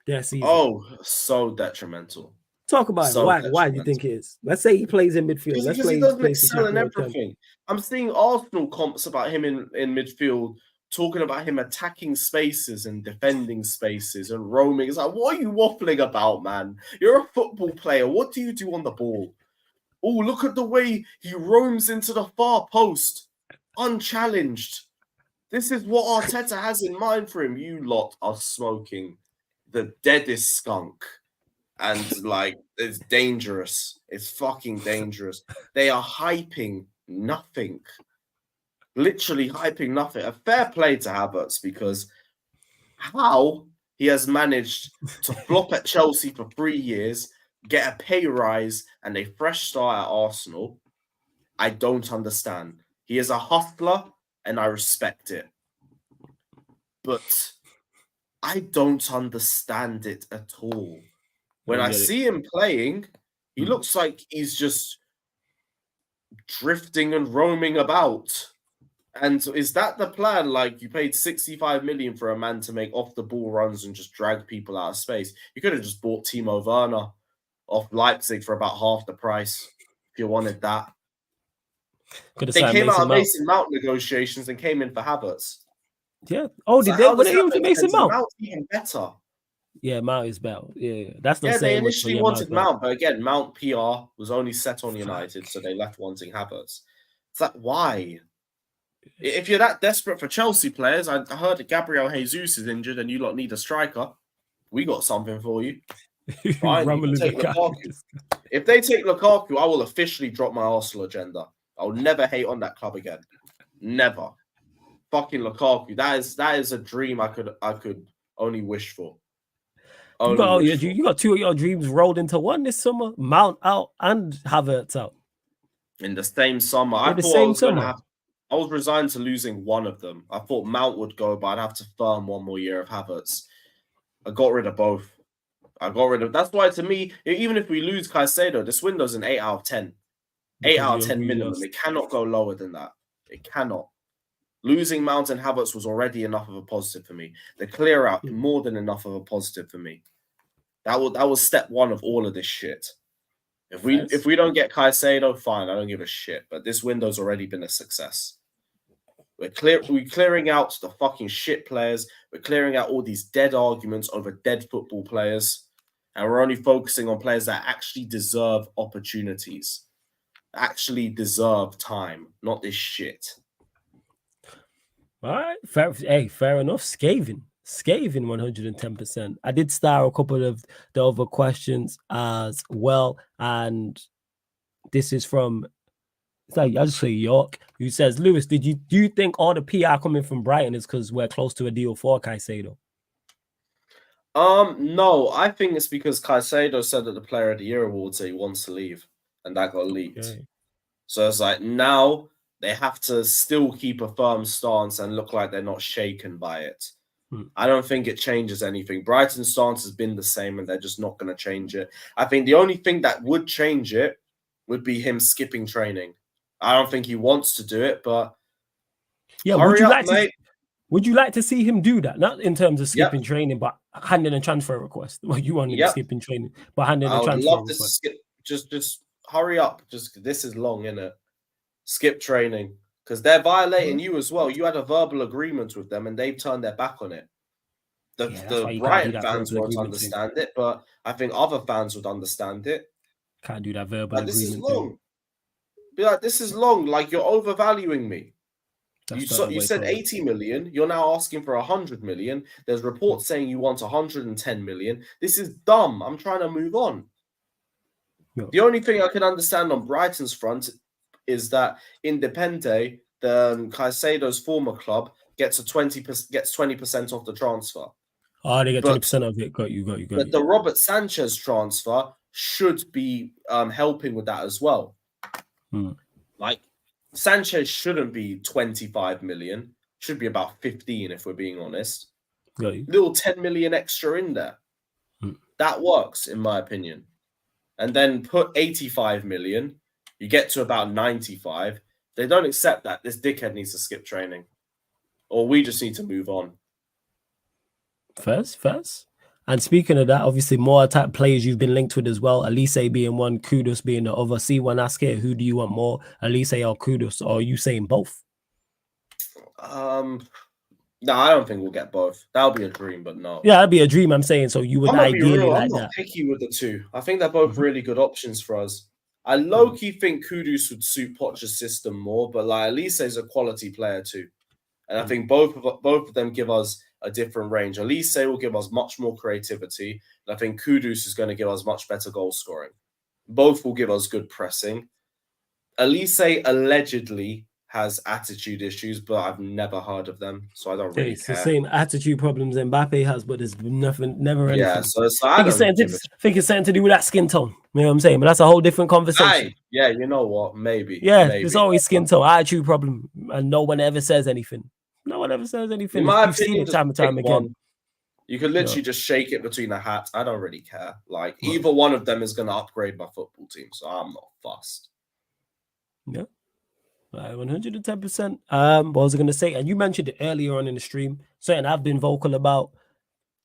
this season? Oh, so detrimental. Talk about it. Why do you think it is? Let's say he plays in midfield. Because he doesn't excel in everything. I'm seeing Arsenal comps about him in midfield, talking about him attacking spaces and defending spaces and roaming. It's like, what are you waffling about, man? You're a football player. What do you do on the ball? Oh, look at the way he roams into the far post, unchallenged. This is what Arteta has in mind for him. You lot are smoking the deadest skunk. And like, it's dangerous. It's fucking dangerous. They are hyping nothing. Literally hyping nothing. A fair play to Havertz, because how he has managed to flop at Chelsea for 3 years, get a pay rise and a fresh start at Arsenal, I don't understand. He is a hustler and I respect it. But I don't understand it at all. When I see him playing, he looks like he's just drifting and roaming about. And is that the plan? Like, you paid 65 million for a man to make off the ball runs and just drag people out of space. You could have just bought Timo Werner off Leipzig for about half the price if you wanted that. They came out of Mason Mount negotiations and came in for Havertz. Yeah. Oh, did they? Were they even Mason Mount? Mount's even better. Yeah, Mount is better. Yeah, that's the same. They initially wanted Mount, but again, Mount PR was only set on United, so they left wanting Havertz. It's like, why? If you're that desperate for Chelsea players, I heard that Gabriel Jesus is injured and you lot need a striker. We got something for you. Right? If they take Lukaku, I will officially drop my Arsenal agenda. I'll never hate on that club again. Never. Fucking Lukaku. That is a dream I could only wish for. You got two of your dreams rolled into one this summer. Mount out and Havertz out. In the same summer. I was resigned to losing one of them. I thought Mount would go, but I'd have to firm one more year of Havertz. I got rid of both. That's why, to me, even if we lose Caicedo, this window's an 8 out of 10. 8 out of 10 minimum. It cannot go lower than that. It cannot. Losing Mount and Havertz was already enough of a positive for me. The clear out, more than enough of a positive for me. That was step one of all of this shit. If we don't get Caicedo, fine, I don't give a shit. But this window's already been a success. We're clearing out the fucking shit players. We're clearing out all these dead arguments over dead football players. And we're only focusing on players that actually deserve opportunities. Actually deserve time, not this shit. All right. Fair enough. Scathing 110%. I did star a couple of the other questions as well. And this is from, I'll just say York, who says, Lewis, do you think all the PR coming from Brighton is because we're close to a deal for Caicedo? No, I think it's because Caicedo said at the Player of the Year Awards that he wants to leave, and that got leaked. Okay. So it's like, now they have to still keep a firm stance and look like they're not shaken by it. I don't think it changes anything. Brighton's stance has been the same, and they're just not going to change it. I think the only thing that would change it would be him skipping training. I don't think he wants to do it, but would you like to see him do that? Not in terms of skipping training, but handing a transfer request. Well, you want him skipping training, but handing a transfer request. Just hurry up. This is long, innit? Skip training. Because they're violating you as well. You had a verbal agreement with them and they've turned their back on it. The Brighton fans won't understand it, but I think other fans would understand it. Can't do that verbal agreement. This is long. Be like, this is long. Like, you're overvaluing me. You said 80 million. You're now asking for 100 million. There's reports saying you want 110 million. This is dumb. I'm trying to move on. No. The only thing I can understand on Brighton's front is that Independente, Caicedo's former club, gets 20% off the transfer. Oh, they get But 20% of it. Got you. the Robert Sanchez transfer should be helping with that as well. Like Sanchez shouldn't be 25 million, should be about 15 if we're being honest. Got you. Little 10 million extra in there. That works, in my opinion. And then put 85 million, you get to about 95. They don't accept that. This dickhead needs to skip training. Or we just need to move on. First. And speaking of that, obviously more attack players you've been linked with as well. Elise being one, Kudos being the other. See, when I scare, who do you want more? Elise or Kudos? Or are you saying both? No, I don't think we'll get both. That'll be a dream, but no. Yeah, that'd be a dream. I'm saying so. You would ideally like I'm not picky with the two. I think they're both really good options for us. I low-key think Kudus would suit Poch's system more, but like Elise is a quality player too, and I think both of them give us a different range. Elise will give us much more creativity, and I think Kudus is going to give us much better goal scoring. Both will give us good pressing. Elise allegedly has attitude issues, but I've never heard of them, so I don't really care. The same attitude problems Mbappe has, but there's never anything. Yeah, so I think it's something to do with that skin tone. You know what I'm saying? But that's a whole different conversation. Yeah, you know what? Maybe. There's always skin tone, attitude problem, and no one ever says anything. No one ever says anything. You've seen it time and time again. You could literally just shake it between the hats. I don't really care. Like either one of them is going to upgrade my football team, so I'm not fussed. Yeah. 110%. What was I going to say? And you mentioned it earlier on in the stream. Something I've been vocal about: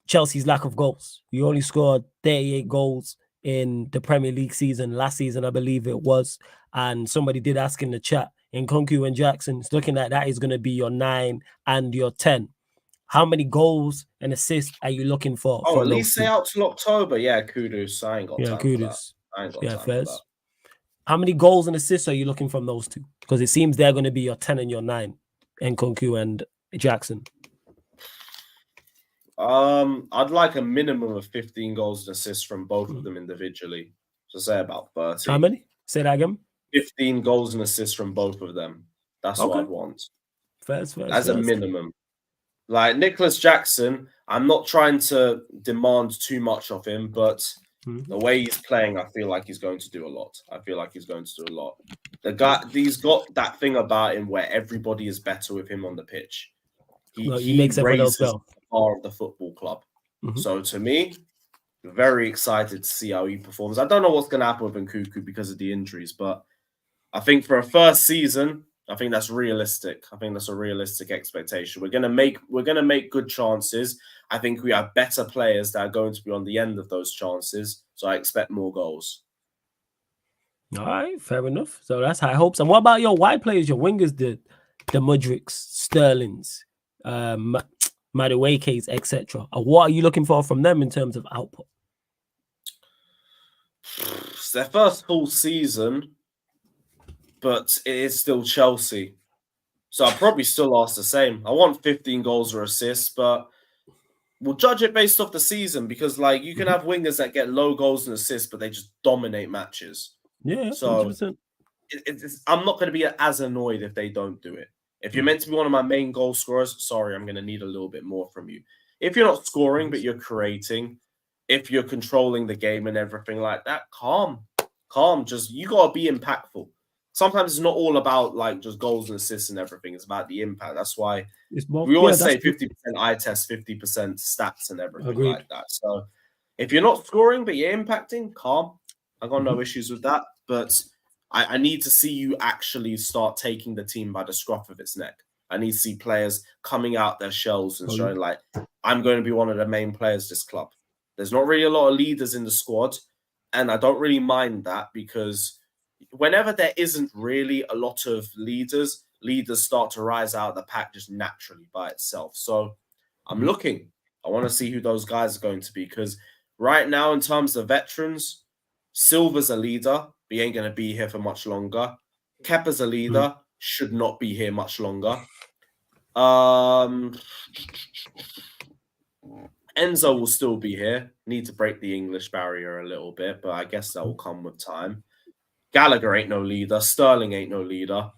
Chelsea's lack of goals. You only scored 38 goals in the Premier League season. Last season, I believe it was. And somebody did ask in the chat, Nkunku and Jackson, it's looking like that is going to be your 9 and your 10. How many goals and assists are you looking for? Oh, at least say out till October. Yeah, Kudos. I ain't got time for that. I ain't got time for that. How many goals and assists are you looking from those two? Because it seems they're going to be your 10 and your 9, Nkunku and Jackson. I'd like a minimum of 15 goals and assists from both of them individually. So say about 30. How many? Say that again. 15 goals and assists from both of them. That's what I'd want. First. As a minimum. Like Nicholas Jackson, I'm not trying to demand too much of him, but the way he's playing, I feel like he's going to do a lot. The guy, he's got that thing about him where everybody is better with him on the pitch. He makes raises the bar of the football club. So to me, very excited to see how he performs. I don't know what's going to happen with Nkunku because of the injuries, but I think for a first season, I think that's realistic. I think that's a realistic expectation. We're gonna make good chances. I think we have better players that are going to be on the end of those chances. So I expect more goals. All right, fair enough. So that's high hopes. And what about your wide players, your wingers, the Mudricks, Sterlings, Maduekes, etc.? What are you looking for from them in terms of output? It's their first full season, but it is still Chelsea. So I'll probably still ask the same. I want 15 goals or assists, but we'll judge it based off the season because, like, you can have wingers that get low goals and assists, but they just dominate matches. Yeah, so I'm not going to be as annoyed if they don't do it. If you're meant to be one of my main goal scorers, sorry, I'm going to need a little bit more from you. If you're not scoring, but you're creating, if you're controlling the game and everything like that, calm. Just you got to be impactful. Sometimes it's not all about like just goals and assists and everything. It's about the impact. That's why we always say 50% eye test, 50% stats and everything like that. So if you're not scoring, but you're impacting, calm. I got no issues with that. But I need to see you actually start taking the team by the scruff of its neck. I need to see players coming out their shells and showing like, I'm going to be one of the main players of this club. There's not really a lot of leaders in the squad. And I don't really mind that because whenever there isn't really a lot of leaders start to rise out of the pack just naturally by itself. So I'm looking. I want to see who those guys are going to be because right now, in terms of veterans, Silva's a leader, but he ain't going to be here for much longer. Kepa's a leader, should not be here much longer. Enzo will still be here. Need to break the English barrier a little bit, but I guess that will come with time. Gallagher ain't no leader. Sterling ain't no leader.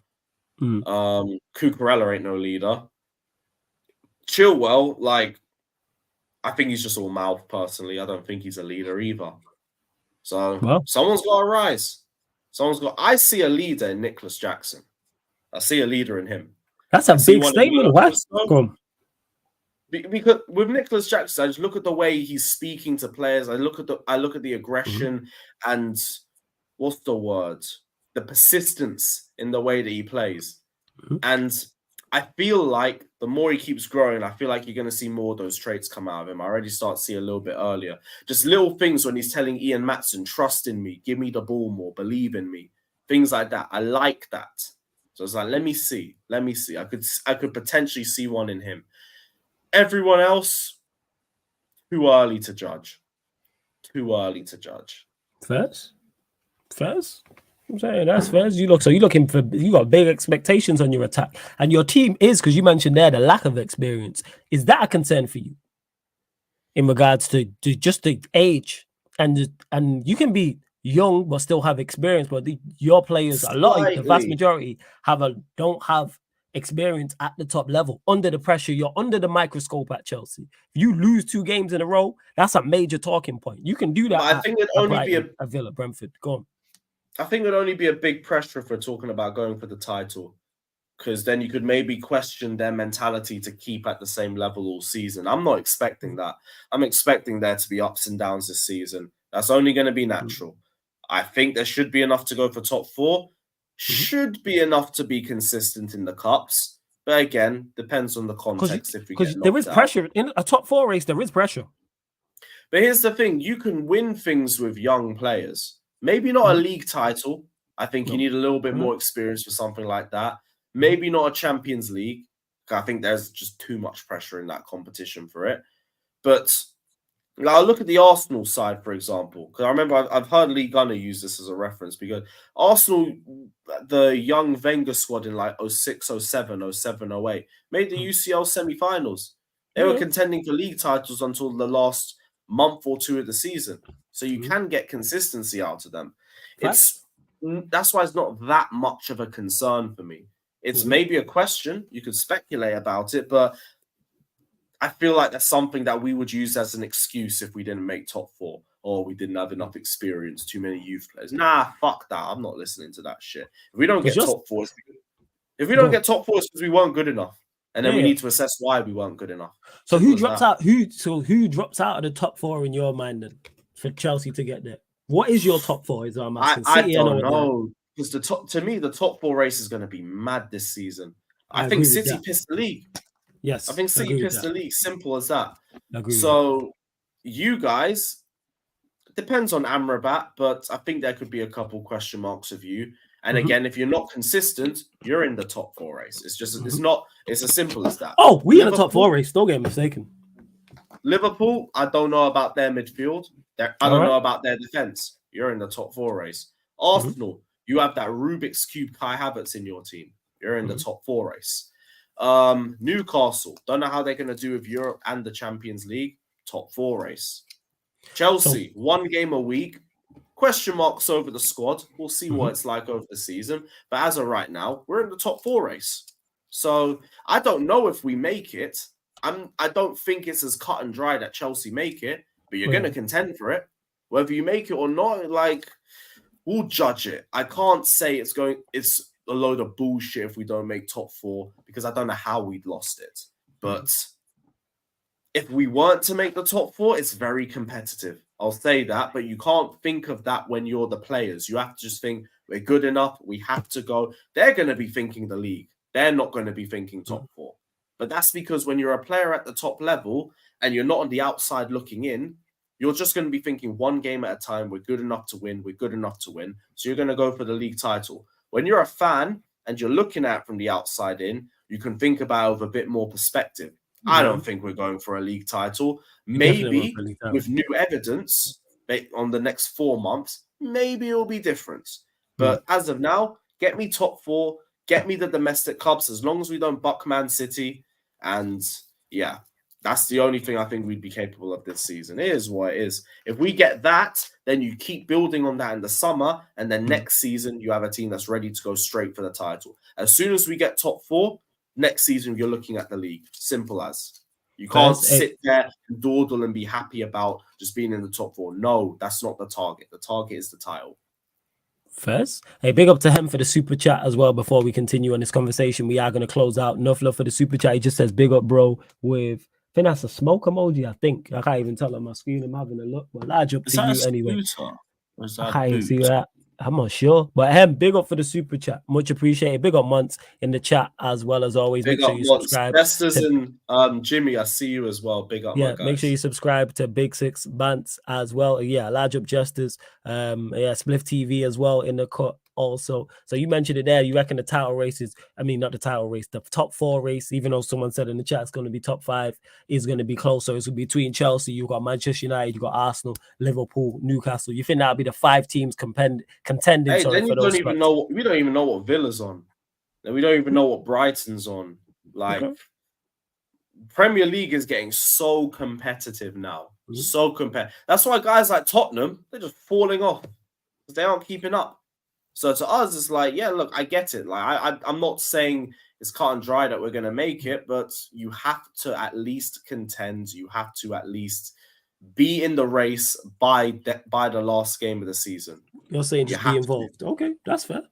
Cucurella ain't no leader. Chilwell, like, I think he's just all mouth. Personally, I don't think he's a leader either. So Well, someone's got to rise. I see a leader in Nicholas Jackson. I see a leader in him. that's a big statement. Why? Go on. Because with Nicholas Jackson, I just look at the way he's speaking to players. I look at the aggression and what's the word? The persistence in the way that he plays. And I feel like the more he keeps growing, I feel like you're going to see more of those traits come out of him. I already start to see a little bit earlier. Just little things when he's telling Ian Matson, trust in me, give me the ball more, believe in me. Things like that. I like that. So it's like, let me see. I could potentially see one in him. Everyone else, too early to judge. First. I'm saying that's first. You got big expectations on your attack, and your team is, because you mentioned there the lack of experience. Is that a concern for you in regards to just the age and you can be young but still have experience, but your players, the vast majority don't have experience at the top level. Under the pressure, you're under the microscope at Chelsea. If you lose 2 games in a row, that's a major talking point. You can do that. I think it'd only be a Villa, Brentford. Go on. I think it'd only be a big pressure if we're talking about going for the title, because then you could maybe question their mentality to keep at the same level all season. I'm not expecting that. I'm expecting there to be ups and downs this season. That's only going to be natural. I think there should be enough to go for top 4. Should be enough to be consistent in the cups. But again, depends on the context. Because there is pressure in a top 4 race. There is pressure. But here's the thing: you can win things with young players. Maybe not a league title. I think you need a little bit more experience for something like that. Maybe not a Champions League. I think there's just too much pressure in that competition for it. But I'll look at the Arsenal side, for example, because I remember I've heard Lee Gunner use this as a reference, because Arsenal, the young Wenger squad in like 06, 07, 07, 08, made the UCL semi-finals. They were contending for league titles until the last month or 2 of the season. So you can get consistency out of them. That's why it's not that much of a concern for me. It's maybe a question. You could speculate about it, but I feel like that's something that we would use as an excuse if we didn't make top 4 or we didn't have enough experience, too many youth players. Nah, fuck that. I'm not listening to that shit. If we don't get top 4, it's because we weren't good enough. And then we need to assess why we weren't good enough. So who drops out? Who drops out of the top 4 in your mind then for Chelsea to get there? What is your top 4? Is what I'm asking. I don't know. Because to me, the top 4 race is going to be mad this season. I think City pissed the league. Yes, I think City pissed the league. Simple as that. So you guys, it depends on Amrabat, but I think there could be a couple question marks of you. And again, if you're not consistent, you're in the top 4 race. It's just it's as simple as that. Oh, we in the top 4 race. Don't get mistaken. Liverpool, I don't know about their midfield. I don't know about their defense. You're in the top 4 race. Arsenal, you have that Rubik's Cube Kai Havertz in your team. You're in the top 4 race. Newcastle, don't know how they're going to do with Europe and the Champions League. Top 4 race. Chelsea, 1 game a week. Question marks over the squad. We'll see what it's like over the season. But as of right now, we're in the top 4 race. So I don't know if we make it. I don't think it's as cut and dry that Chelsea make it, but you're going to contend for it. Whether you make it or not, we'll judge it. I can't say it's a load of bullshit if we don't make top 4, because I don't know how we'd lost it. But if we weren't to make the top 4, it's very competitive. I'll say that, but you can't think of that when you're the players. You have to just think, we're good enough, we have to go. They're going to be thinking the league. They're not going to be thinking top 4. But that's because when you're a player at the top level and you're not on the outside looking in, you're just going to be thinking 1 game at a time, we're good enough to win, we're good enough to win. So you're going to go for the league title. When you're a fan and you're looking at it from the outside in, you can think about it with a bit more perspective. I don't think we're going for a league title. Maybe with new evidence on the next 4 months, maybe it'll be different. But as of now, get me top 4, get me the domestic cups, as long as we don't buck Man City. And yeah, that's the only thing I think we'd be capable of this season. It is what it is. If we get that, then you keep building on that in the summer, and then next season you have a team that's ready to go straight for the title. As soon as we get top 4, next season you're looking at the league. Simple as. You can't sit there and dawdle and be happy about just being in the top 4. No, that's not the target. The target is the title. First, hey, big up to him for the super chat as well. Before we continue on this conversation, we are going to close out. Enough love for the super chat. He just says, big up, bro, with, I think that's a smoke emoji, I think. I can't even tell on my screen. I'm having a look. But large up to you anyway. I can't even see that. I'm not sure. But big up for the super chat. Much appreciated. Big up Monts in the chat as well as always. Big make sure you subscribe. Besters and Jimmy, I see you as well. Big up, my guys. Make sure you subscribe to Big Six Bants as well. Yeah, large up Jesters. Spliff TV as well in the cut also. So you mentioned it there. You reckon the title races, I mean, not the title race, the top 4 race, even though someone said in the chat it's going to be top 5, is going to be closer. It's between Chelsea, you got Manchester United, you got Arsenal, Liverpool, Newcastle. You think that'll be the 5 teams contending? Hey, then we don't even know what Villa's on. And we don't even know what Brighton's on. Like, Premier League is getting so competitive now. So competitive. That's why guys like Tottenham, they're just falling off because they aren't keeping up. So to us, it's like, yeah, look, I get it. Like, I'm not saying it's cut and dry that we're going to make it, but you have to at least contend. You have to at least be in the race by the last game of the season. You're saying just be involved. Okay, that's fair.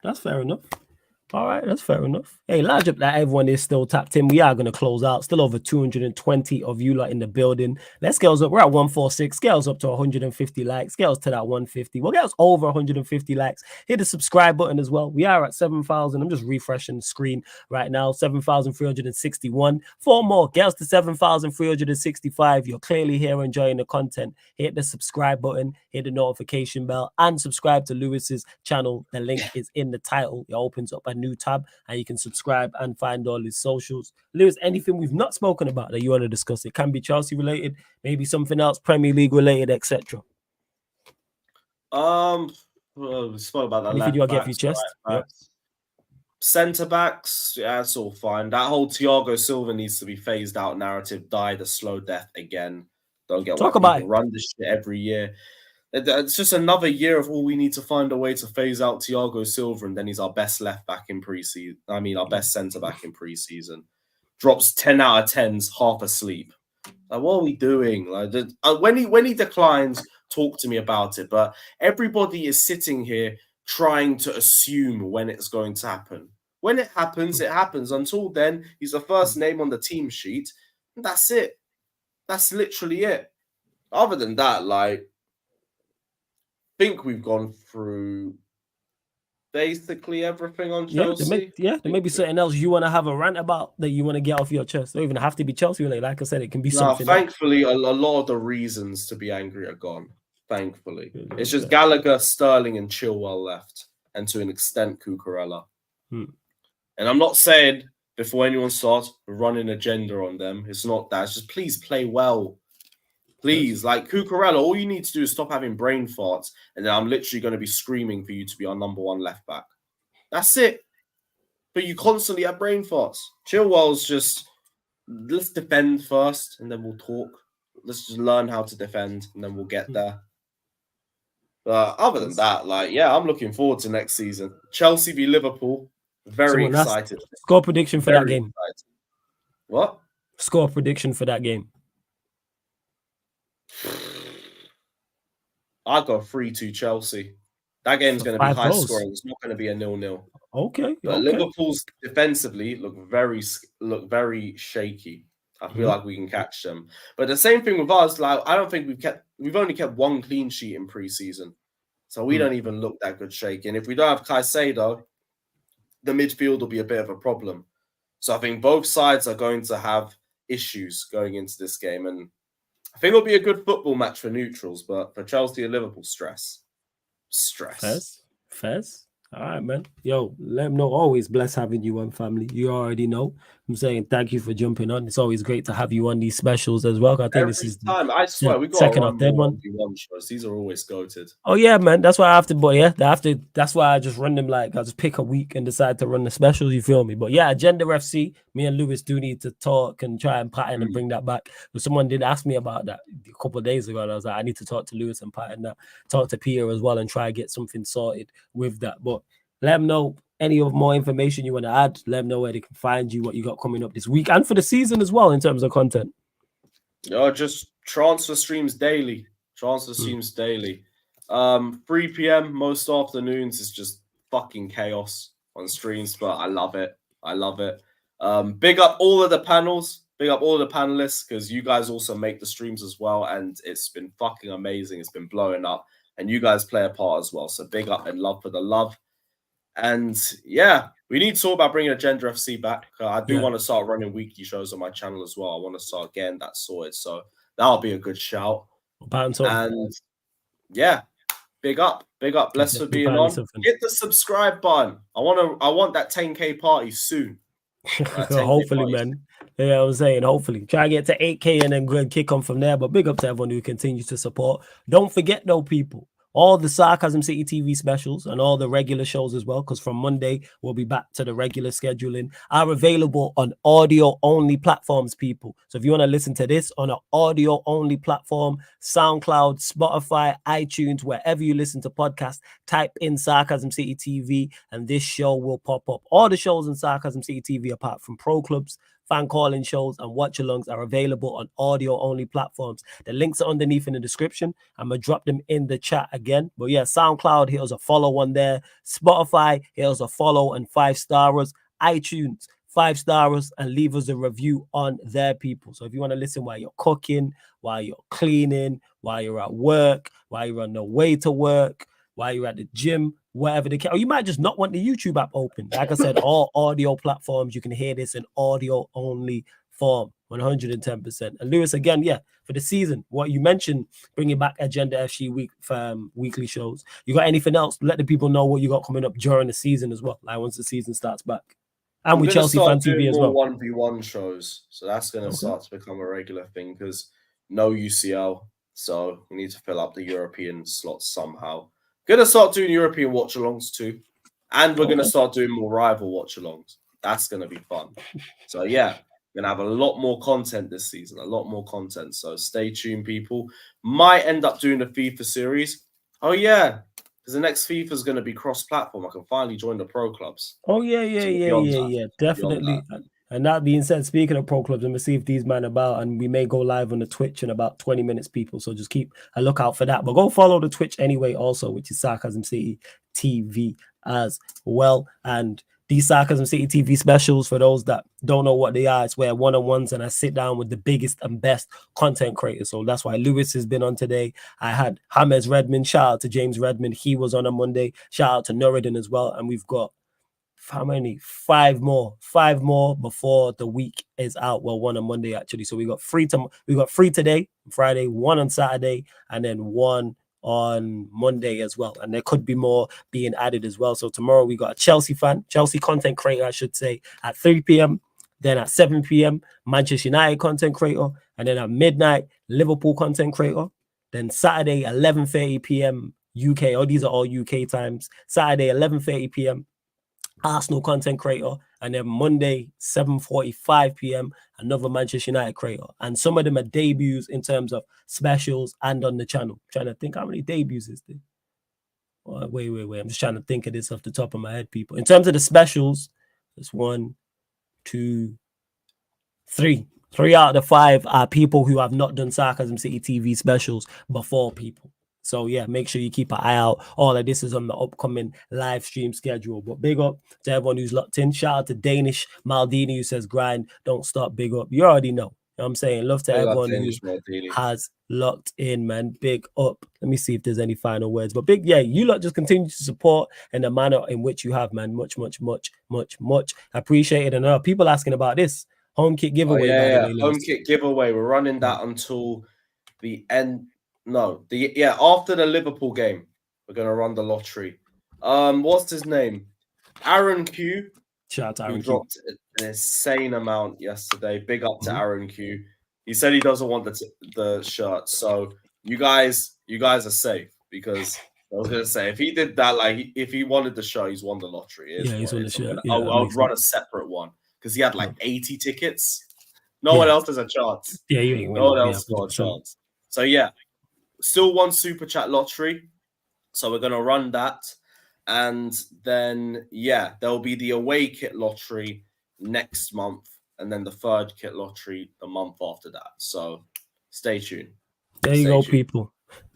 That's fair enough. All right, that's fair enough. Hey, large up that everyone is still tapped in. We are going to close out. Still over 220 of you lot in the building. Let's scales up. We're at 146. Scales up to 150 likes. Scales to that 150. We'll get us over 150 likes. Hit the subscribe button as well. We are at 7,000. I'm just refreshing the screen right now. 7,361. 4 more. Get us to 7,365. You're clearly here enjoying the content. Hit the subscribe button. Hit the notification bell. And subscribe to Lewis's channel. The link is in the title. It opens up a new tab and you can subscribe and find all his socials. Lewis, anything we've not spoken about that you want to discuss? It can be Chelsea related, maybe something else, Premier League related, etc. Well, we spoke about that. Anything you want to get off your chest? Right, centre backs, yeah, it's all fine. That whole Thiago Silva needs to be phased out narrative, die the slow death again. Don't get talk about it. Run this shit every year. It's just another year of, we need to find a way to phase out Thiago Silva, and then he's our best left back in pre-season. I mean, our best centre back in pre-season. Drops 10 out of 10s, half asleep. Like, what are we doing? Like, when he declines, talk to me about it. But everybody is sitting here trying to assume when it's going to happen. When it happens, it happens. Until then, he's the first name on the team sheet. And that's it. That's literally it. Other than that, like, think we've gone through basically everything on Chelsea. There may be something else you want to have a rant about that you want to get off your chest. Don't even have to be Chelsea related. Like I said, it can be something. Thankfully, a lot of the reasons to be angry are gone. Thankfully. It's just Gallagher, Sterling, and Chilwell left. And to an extent, Cucurella. And I'm not saying, before anyone starts, running agenda on them. It's not that. It's just, please play well. Please, like Cucurella, all you need to do is stop having brain farts, and then I'm literally going to be screaming for you to be our number 1 left back. That's it. But you constantly have brain farts. Chilwell's just, let's defend first, and then we'll talk. Let's just learn how to defend, and then we'll get there. But other than that, like, yeah, I'm looking forward to next season. Chelsea v Liverpool. Very excited. Score prediction for that game. Excited. What? Score prediction for that game. I'll go 3-2 Chelsea. That game's going to be high scoring. It's not going to be a 0-0. Okay. But Liverpool's defensively look very shaky. I feel like we can catch them. But the same thing with us, like, I don't think we've only kept 1 clean sheet in pre-season. So we don't even look that good shaky. And if we don't have Caicedo, the midfield will be a bit of a problem. So I think both sides are going to have issues going into this game. And I think it'll be a good football match for neutrals, but for Chelsea and Liverpool, stress. Fez. All right, man. Yo, let them know. Always blessed having you on, family. You already know. I'm saying thank you for jumping on. It's always great to have you on these specials as well. I think this is time. I swear, we got second or third one. These are always goated. Oh yeah, man. That's why I have to. But yeah, that's why I just run them. Like, I just pick a week and decide to run the specials. You feel me? But yeah, Agenda FC. Me and Lewis do need to talk and try and pattern and bring that back. But someone did ask me about that a couple of days ago, and I was like, I need to talk to Lewis and pattern that. Talk to Peter as well and try and get something sorted with that. But let them know any of more information you want to add, let them know where they can find you, what you got coming up this week, and for the season as well in terms of content. Just transfer streams daily. Transfer streams daily. 3 p.m. most afternoons is just fucking chaos on streams, but I love it. I love it. Big up all of the panels. Big up all the panelists because you guys also make the streams as well, and it's been fucking amazing. It's been blowing up, and you guys play a part as well. So big up and love for the love. And yeah, we need to talk about bringing Agenda FC back. I do want to start running weekly shows on my channel as well. I want to start getting that sorted. So that'll be a good shout. And yeah, big up. Blessed for being on. Hit the subscribe button. I want that 10K party soon. Hopefully, man. Yeah, I was saying, hopefully. Try to get to 8K and then go and kick on from there. But big up to everyone who continues to support. Don't forget, though, people, all the Sarcasm City TV specials and all the regular shows as well, because from Monday, we'll be back to the regular scheduling, are available on audio-only platforms, people. So if you want to listen to this on an audio-only platform, SoundCloud, Spotify, iTunes, wherever you listen to podcasts, type in Sarcasm City TV, and this show will pop up. All the shows on Sarcasm City TV, apart from Pro Clubs, fan calling shows, and watch-alongs, are available on audio-only platforms. The links are underneath in the description. I'm going to drop them in the chat again. But yeah, SoundCloud, here's a follow on there. Spotify, here's a follow and 5-starers. iTunes, 5-starers, and leave us a review on their, people. So if you want to listen while you're cooking, while you're cleaning, while you're at work, while you're on the way to work, while you're at the gym, whatever the case, or you might just not want the YouTube app open. Like I said, all audio platforms, you can hear this in audio only form, 110%. And Lewis, again, yeah, for the season, what you mentioned, bringing back Agenda FC weekly shows. You got anything else? Let the people know what you got coming up during the season as well, like once the season starts back. And with Chelsea Fan TV as well. 1v1 shows, so that's going to start to become a regular thing because no UCL, so we need to fill up the European slots somehow. Going to start doing European watch-alongs too. And we're going to start doing more rival watch-alongs. That's going to be fun. So yeah, we're going to have a lot more content this season. A lot more content. So stay tuned, people. Might end up doing a FIFA series. Oh yeah, because the next FIFA is going to be cross-platform. I can finally join the pro clubs. Oh yeah. Definitely. And that being said, speaking of pro clubs, I'm going to see if these men about, and we may go live on the Twitch in about 20 minutes, people. So just keep a lookout for that. But go follow the Twitch anyway also, which is Sarcasm City TV as well. And these Sarcasm City TV specials, for those that don't know what they are, it's where one-on-ones and I sit down with the biggest and best content creators. So that's why Lewis has been on today. I had James Redmond. Shout out to James Redmond. He was on Monday. Shout out to Nuruddin as well. And we've got how many? 5 more before the week is out. Well, one on Monday actually. So we got 3 today, Friday, 1 on Saturday, and then 1 on Monday as well. And there could be more being added as well. So tomorrow we got a Chelsea content creator, I should say, at 3 p.m. Then at 7 p.m. Manchester United content creator, and then at midnight Liverpool content creator. Then Saturday 11:30 p.m. UK. Oh, these are all UK times. Saturday 11:30 p.m. Arsenal content creator, and then Monday 7:45 p.m. another Manchester United creator. And some of them are debuts in terms of specials and on the channel. I'm trying to think how many debuts is there. Wait. I'm just trying to think of this off the top of my head, people. In terms of the specials, there's 1, 2, 3. 3 out of the 5 are people who have not done Sarcasm City TV specials before, people. So yeah, make sure you keep an eye out. All of this is on the upcoming live stream schedule. But big up to everyone who's locked in. Shout out to Danish Maldini who says grind, don't stop. Big up. You already know. You know what I'm saying? Love to everyone who has locked in, man. Big up. Let me see if there's any final words. But you lot just continue to support in the manner in which you have, man. Much appreciated. And people asking about this home kit giveaway. Home kit giveaway. We're running that until the end. After the Liverpool game, we're gonna run the lottery. What's his name? Aaron Q. Shout out to Aaron Q. Dropped an insane amount yesterday. Big up to Aaron Q. He said he doesn't want the shirt, so you guys are safe because I was gonna say if he did that, like if he wanted the shirt, he's won the lottery. He's won the shirt. I would run a separate one because he had like 80 tickets. No one else has a chance. Yeah, you ain't no one else got a chance. So yeah. Still one super chat lottery, so we're gonna run that, And then, yeah, there'll be the away kit lottery next month, and then the third kit lottery the month after that. So stay tuned. There you go, people.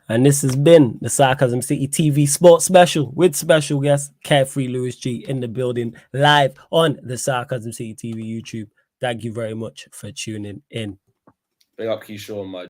And this has been the Sarcasm City TV Sports Special with special guest Carefree Lewis G in the building, live on the Sarcasm City TV YouTube. Thank you very much for tuning in. Big up Keyshawn, my